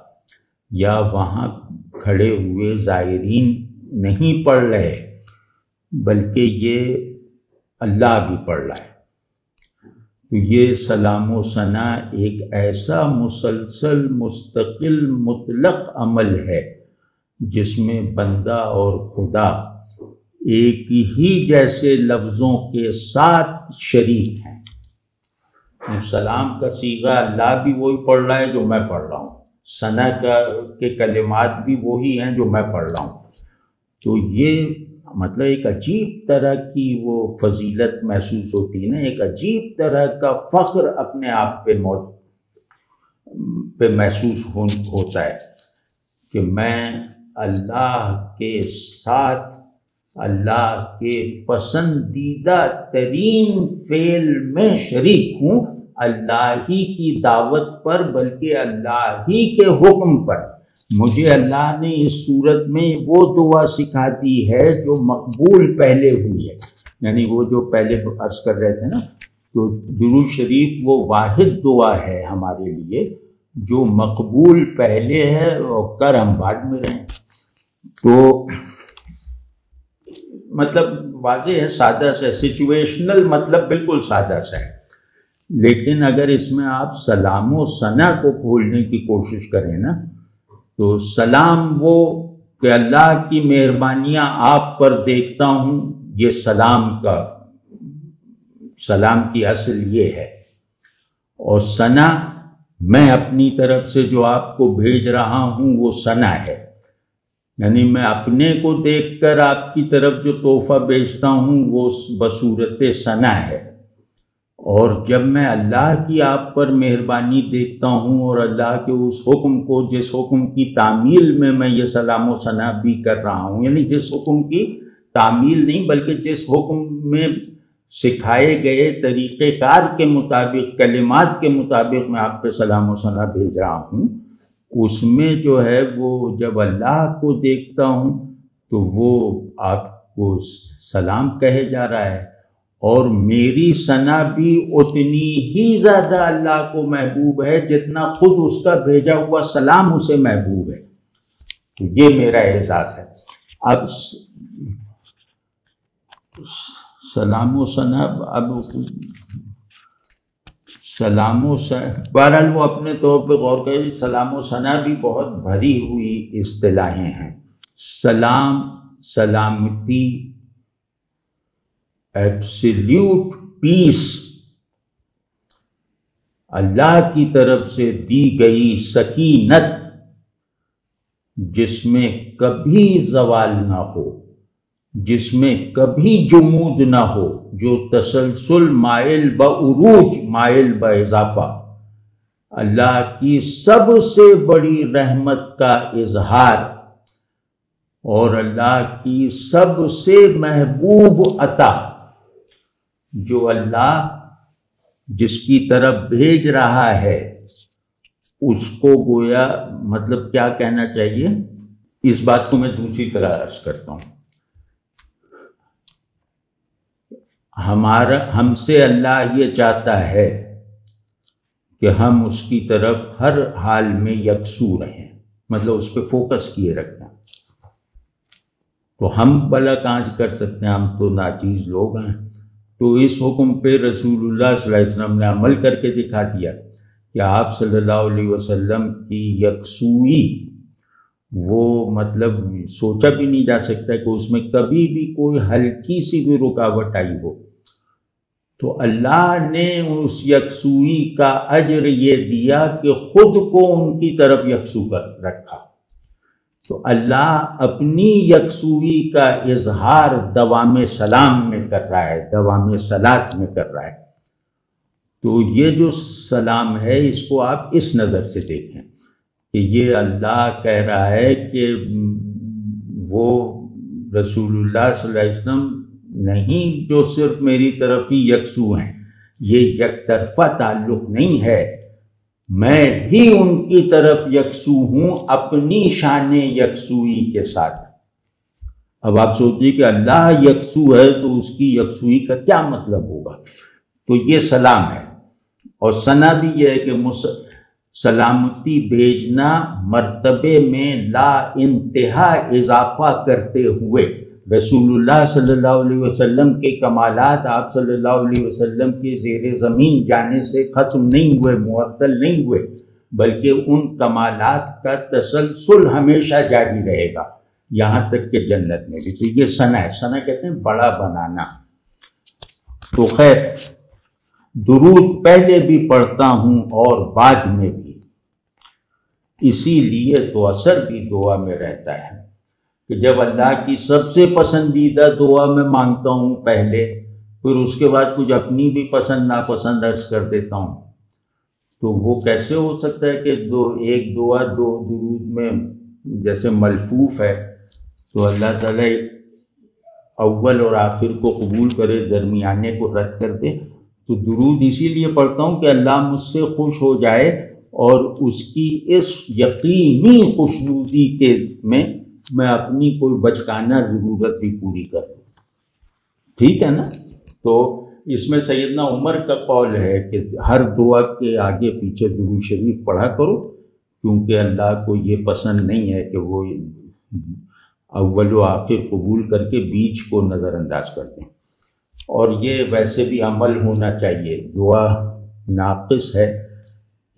یا وہاں کھڑے ہوئے زائرین نہیں پڑھ رہے، بلکہ یہ اللہ بھی پڑھ رہا ہے۔ تو یہ سلام و ثنا ایک ایسا مسلسل مستقل مطلق عمل ہے جس میں بندہ اور خدا ایک ہی جیسے لفظوں کے ساتھ شریک ہیں۔ سلام کا صیغہ اللہ بھی وہی پڑھ رہا ہے جو میں پڑھ رہا ہوں، ثنا کے کلمات بھی وہی ہیں جو میں پڑھ رہا ہوں۔ تو یہ مطلب ایک عجیب طرح کی وہ فضیلت محسوس ہوتی ہے نا، ایک عجیب طرح کا فخر اپنے آپ پہ محسوس ہوتا ہے کہ میں اللہ کے ساتھ اللہ کے پسندیدہ ترین فعل میں شریک ہوں، اللہ ہی کی دعوت پر، بلکہ اللہ ہی کے حکم پر۔ مجھے اللہ نے اس صورت میں وہ دعا سکھا دی ہے جو مقبول پہلے ہوئی ہے، یعنی وہ جو پہلے عرض کر رہے تھے نا، تو درود شریف وہ واحد دعا ہے ہمارے لیے جو مقبول پہلے ہے اور کرم بعد میں رہیں۔ تو مطلب واضح ہے، سادہ سا سچویشنل، مطلب بالکل سادہ سا ہے، لیکن اگر اس میں آپ سلام و ثنا کو کھولنے کی کوشش کریں نا، تو سلام وہ کہ اللہ کی مہربانیاں آپ پر دیکھتا ہوں، یہ سلام کی اصل یہ ہے، اور ثنا میں اپنی طرف سے جو آپ کو بھیج رہا ہوں وہ ثنا ہے، یعنی میں اپنے کو دیکھ کر آپ کی طرف جو تحفہ بھیجتا ہوں وہ بصورت ثنا ہے، اور جب میں اللہ کی آپ پر مہربانی دیکھتا ہوں اور اللہ کے اس حکم کو، جس حکم کی تعمیل میں یہ سلام و ثنا بھی کر رہا ہوں، یعنی جس حکم کی تعمیل نہیں بلکہ جس حکم میں سکھائے گئے طریقہ کار کے مطابق، کلمات کے مطابق میں آپ پہ سلام و ثنا بھیج رہا ہوں، اس میں جو ہے وہ جب اللہ کو دیکھتا ہوں تو وہ آپ کو سلام کہے جا رہا ہے، اور میری ثنا بھی اتنی ہی زیادہ اللہ کو محبوب ہے جتنا خود اس کا بھیجا ہوا سلام اسے محبوب ہے۔ تو یہ میرا اعزاز ہے۔ اب سلام و ثنا، اب سلام و ثنا، بہرحال وہ اپنے طور پہ غور کریں، سلام و ثنا بھی بہت بھری ہوئی اصطلاحیں ہیں۔ سلام، سلامتی، ایبسلیوٹ پیس، اللہ کی طرف سے دی گئی سکینت جس میں کبھی زوال نہ ہو، جس میں کبھی جمود نہ ہو، جو تسلسل مائل بعروج مائل باضافہ، اللہ کی سب سے بڑی رحمت کا اظہار اور اللہ کی سب سے محبوب عطا، جو اللہ جس کی طرف بھیج رہا ہے اس کو گویا مطلب کیا کہنا چاہیے، اس بات کو میں دوسری طرح عرض کرتا ہوں، ہم سے اللہ یہ چاہتا ہے کہ ہم اس کی طرف ہر حال میں یکسو رہیں، مطلب اس پہ فوکس کیے رکھیں۔ تو ہم بھلا کہاں سے کر سکتے ہیں، ہم تو ناچیز لوگ ہیں۔ تو اس حکم پہ رسول اللہ صلی اللہ علیہ وسلم نے عمل کر کے دکھا دیا کہ آپ صلی اللہ علیہ وسلم کی یکسوئی وہ مطلب سوچا بھی نہیں جا سکتا کہ اس میں کبھی بھی کوئی ہلکی سی بھی رکاوٹ آئی ہو۔ تو اللہ نے اس یکسوئی کا اجر یہ دیا کہ خود کو ان کی طرف یکسو کر رکھا۔ تو اللہ اپنی یکسوئی کا اظہار دوام سلام میں کر رہا ہے، دوام صلاۃ میں کر رہا ہے۔ تو یہ جو سلام ہے اس کو آپ اس نظر سے دیکھیں کہ یہ اللہ کہہ رہا ہے کہ وہ رسول اللہ صلی اللہ علیہ وسلم نہیں جو صرف میری طرف ہی یکسو ہیں، یہ یک طرفہ تعلق نہیں ہے، میں بھی ان کی طرف یکسو ہوں اپنی شان یکسوئی کے ساتھ۔ اب آپ سوچیے کہ اللہ یکسو ہے تو اس کی یکسوئی کا کیا مطلب ہوگا؟ تو یہ سلام ہے، اور ثنا بھی یہ ہے کہ سلامتی بھیجنا مرتبے میں لا انتہا اضافہ کرتے ہوئے رسول اللہ صلی اللہ علیہ وسلم کے کمالات آپ صلی اللہ علیہ وسلم کے زیر زمین جانے سے ختم نہیں ہوئے، معطل نہیں ہوئے، بلکہ ان کمالات کا تسلسل ہمیشہ جاری رہے گا یہاں تک کہ جنت میں بھی۔ تو یہ ثنا ہے، ثنا کہتے ہیں بڑا بنانا۔ تو خیر، درود پہلے بھی پڑھتا ہوں اور بعد میں بھی، اسی لیے تو اثر بھی دعا میں رہتا ہے کہ جب اللہ کی سب سے پسندیدہ دعا میں مانگتا ہوں پہلے، پھر اس کے بعد کچھ اپنی بھی پسند ناپسند عرض کر دیتا ہوں، تو وہ کیسے ہو سکتا ہے کہ ایک دعا دو درود میں جیسے ملفوف ہے تو اللہ تعالیٰ اول اور آخر کو قبول کرے، درمیانے کو رد کر دے؟ تو درود اسی لیے پڑھتا ہوں کہ اللہ مجھ سے خوش ہو جائے اور اس کی اس یقینی خوشنودی کے میں اپنی کوئی بچکانہ ضرورت بھی پوری کر دوں۔ ٹھیک ہے نا؟ تو اس میں سیدنا عمر کا قول ہے کہ ہر دعا کے آگے پیچھے درود شریف پڑھا کرو، کیونکہ اللہ کو یہ پسند نہیں ہے کہ وہ اول و آخر قبول کر کے بیچ کو نظر انداز کر دیں۔ اور یہ ویسے بھی عمل ہونا چاہیے، دعا ناقص ہے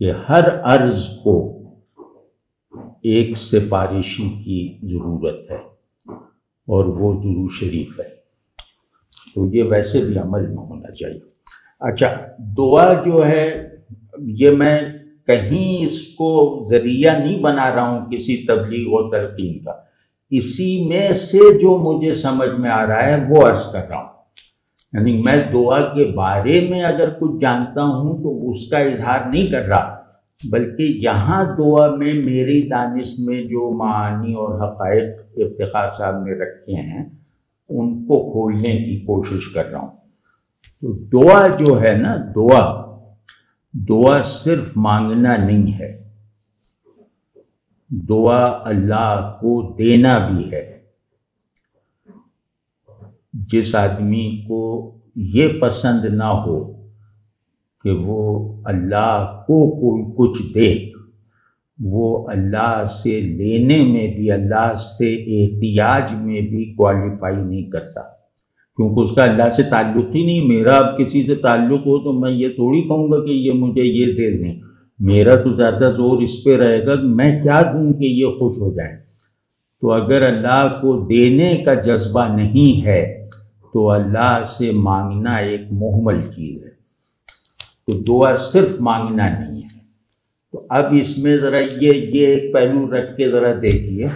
کہ ہر عرض کو ایک سفارشی کی ضرورت ہے اور وہ درود شریف ہے، تو یہ ویسے بھی عمل میں ہونا چاہیے۔ اچھا، دعا جو ہے یہ میں کہیں اس کو ذریعہ نہیں بنا رہا ہوں کسی تبلیغ و تلقین کا، اسی میں سے جو مجھے سمجھ میں آ رہا ہے وہ عرض کر رہا ہوں۔ یعنی میں دعا کے بارے میں اگر کچھ جانتا ہوں تو اس کا اظہار نہیں کر رہا، بلکہ یہاں دعا میں میری دانش میں جو معانی اور حقائق افتخار صاحب نے رکھے ہیں ان کو کھولنے کی کوشش کر رہا ہوں۔ تو دعا جو ہے نا، دعا صرف مانگنا نہیں ہے، دعا اللہ کو دینا بھی ہے۔ جس آدمی کو یہ پسند نہ ہو کہ وہ اللہ کو کوئی کچھ دے، وہ اللہ سے لینے میں بھی، اللہ سے احتیاج میں بھی کوالیفائی نہیں کرتا، کیونکہ اس کا اللہ سے تعلق ہی نہیں۔ میرا اب کسی سے تعلق ہو تو میں یہ تھوڑی کہوں گا کہ یہ مجھے یہ دے دیں، میرا تو زیادہ زور اس پہ رہے گا کہ میں کیا دوں کہ یہ خوش ہو جائیں۔ تو اگر اللہ کو دینے کا جذبہ نہیں ہے تو اللہ سے مانگنا ایک مہمل چیز ہے۔ تو دعا صرف مانگنا نہیں ہے۔ تو اب اس میں ذرا یہ ایک پہلو رکھ کے ذرا دیکھیے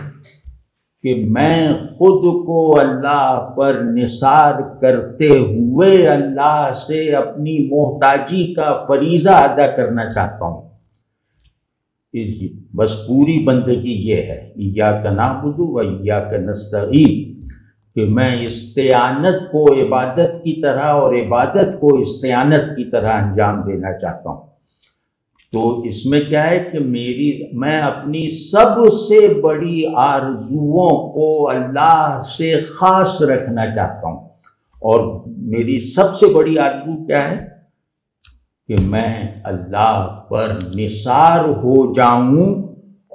کہ میں خود کو اللہ پر نثار کرتے ہوئے اللہ سے اپنی محتاجی کا فریضہ ادا کرنا چاہتا ہوں۔ بس پوری بندگی یہ ہے، ایاک نعبد و ایاک نستعین، کہ میں استعانت کو عبادت کی طرح اور عبادت کو استعانت کی طرح انجام دینا چاہتا ہوں۔ تو اس میں کیا ہے کہ میں اپنی سب سے بڑی آرزوؤں کو اللہ سے خاص رکھنا چاہتا ہوں، اور میری سب سے بڑی آرزو کیا ہے کہ میں اللہ پر نثار ہو جاؤں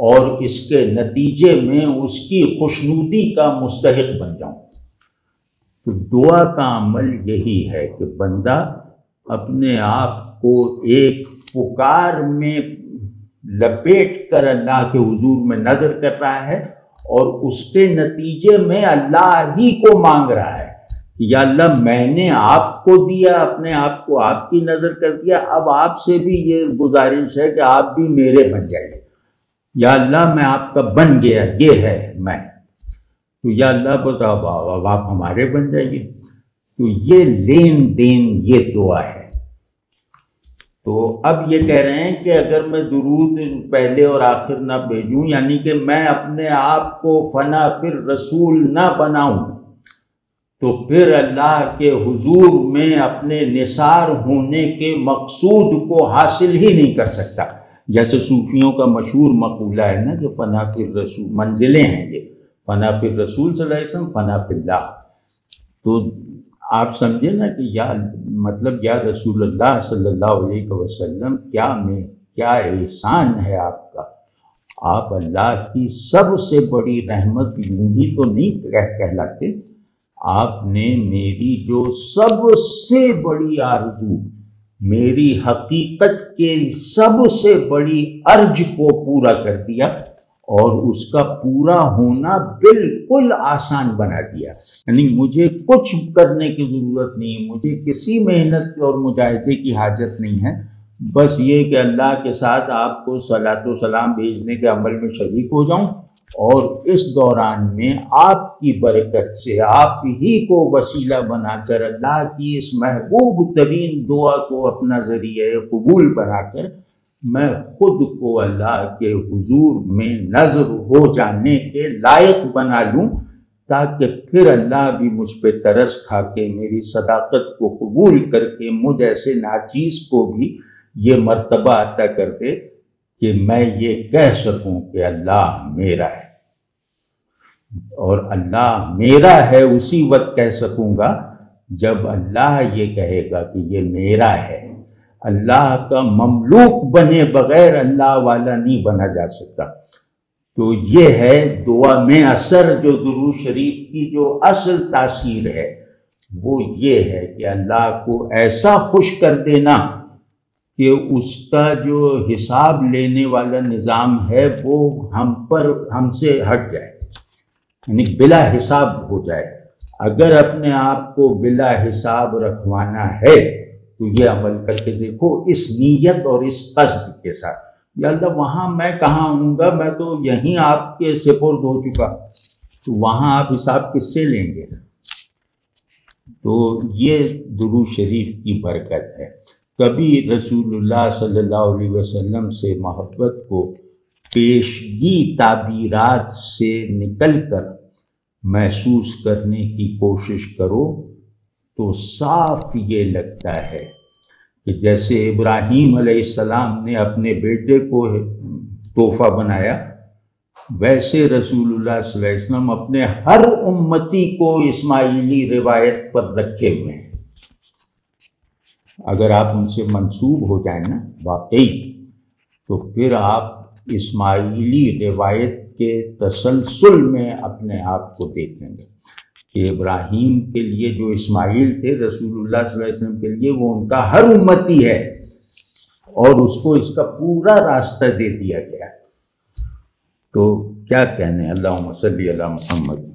اور اس کے نتیجے میں اس کی خوشنودی کا مستحق بن جاؤں۔ تو دعا کا عمل یہی ہے کہ بندہ اپنے آپ کو ایک پکار میں لپیٹ کر اللہ کے حضور میں نظر کر رہا ہے اور اس کے نتیجے میں اللہ ہی کو مانگ رہا ہے، یا اللہ میں نے آپ کو دیا، اپنے آپ کو آپ کی نظر کر دیا، اب آپ سے بھی یہ گزارش ہے کہ آپ بھی میرے بن جائیے، یا اللہ میں آپ کا بن گیا، یہ ہے میں، تو یا اللہ بتاؤ اب آپ ہمارے بن جائیے۔ تو یہ لین دین یہ دعا ہے۔ تو اب یہ کہہ رہے ہیں کہ اگر میں درود پہلے اور آخر نہ بھیجوں، یعنی کہ میں اپنے آپ کو فنا پھر رسول نہ بناؤں، تو پھر اللہ کے حضور میں اپنے نثار ہونے کے مقصود کو حاصل ہی نہیں کر سکتا۔ جیسے صوفیوں کا مشہور مقولہ ہے نا کہ فنا فی الرسول، منزلیں ہیں یہ، فنا فی الرسول صلی اللہ علیہ وسلم، فنا فی اللہ۔ تو آپ سمجھے نا کہ یا رسول اللہ صلی اللہ علیہ وسلم کیا احسان ہے آپ کا، آپ اللہ کی سب سے بڑی رحمت یوں ہی تو نہیں کہلاتے، آپ نے میری جو سب سے بڑی آرزو، میری حقیقت کے سب سے بڑی ارج کو پورا کر دیا اور اس کا پورا ہونا بالکل آسان بنا دیا۔ یعنی مجھے کچھ کرنے کی ضرورت نہیں، مجھے کسی محنت اور مجاہدے کی حاجت نہیں ہے، بس یہ کہ اللہ کے ساتھ آپ کو صلاۃ و سلام بھیجنے کے عمل میں شریک ہو جاؤں، اور اس دوران میں آپ کی برکت سے آپ ہی کو وسیلہ بنا کر اللہ کی اس محبوب ترین دعا کو اپنا ذریعہ قبول بنا کر میں خود کو اللہ کے حضور میں نظر ہو جانے کے لائق بنا لوں، تاکہ پھر اللہ بھی مجھ پہ ترس کھا کے میری صداقت کو قبول کر کے مجھ ایسے ناچیز کو بھی یہ مرتبہ عطا کر دے کہ میں یہ کہہ سکوں کہ اللہ میرا ہے۔ اور اللہ میرا ہے اسی وقت کہہ سکوں گا جب اللہ یہ کہے گا کہ یہ میرا ہے۔ اللہ کا مملوک بنے بغیر اللہ والا نہیں بنا جا سکتا۔ تو یہ ہے دعا میں اثر، جو درود شریف کی جو اصل تاثیر ہے وہ یہ ہے کہ اللہ کو ایسا خوش کر دینا کہ اس کا جو حساب لینے والا نظام ہے وہ ہم سے ہٹ جائے، یعنی بلا حساب ہو جائے۔ اگر اپنے آپ کو بلا حساب رکھوانا ہے تو یہ عمل کر کے دیکھو اس نیت اور اس قصد کے ساتھ، یا اللہ وہاں میں کہاں ہوں گا، میں تو یہیں آپ کے سپرد ہو چکا، تو وہاں آپ حساب کس سے لیں گے؟ تو یہ درود شریف کی برکت ہے۔ کبھی رسول اللہ صلی اللہ علیہ وسلم سے محبت کو پیشگی تعبیرات سے نکل کر محسوس کرنے کی کوشش کرو تو صاف یہ لگتا ہے کہ جیسے ابراہیم علیہ السلام نے اپنے بیٹے کو تحفہ بنایا، ویسے رسول اللہ صلی اللہ علیہ وسلم اپنے ہر امتی کو اسماعیلی روایت پر رکھے ہوئے ہیں۔ اگر آپ ان سے منسوب ہو جائیں نا واقعی، تو پھر آپ اسماعیلی روایت کے تسلسل میں اپنے آپ کو دیکھیں گے کہ ابراہیم کے لیے جو اسماعیل تھے، رسول اللہ صلی اللہ علیہ وسلم کے لیے وہ ان کا ہر امتی ہے، اور اس کو اس کا پورا راستہ دے دیا گیا۔ تو کیا کہنے، اللہم صلی علی محمد۔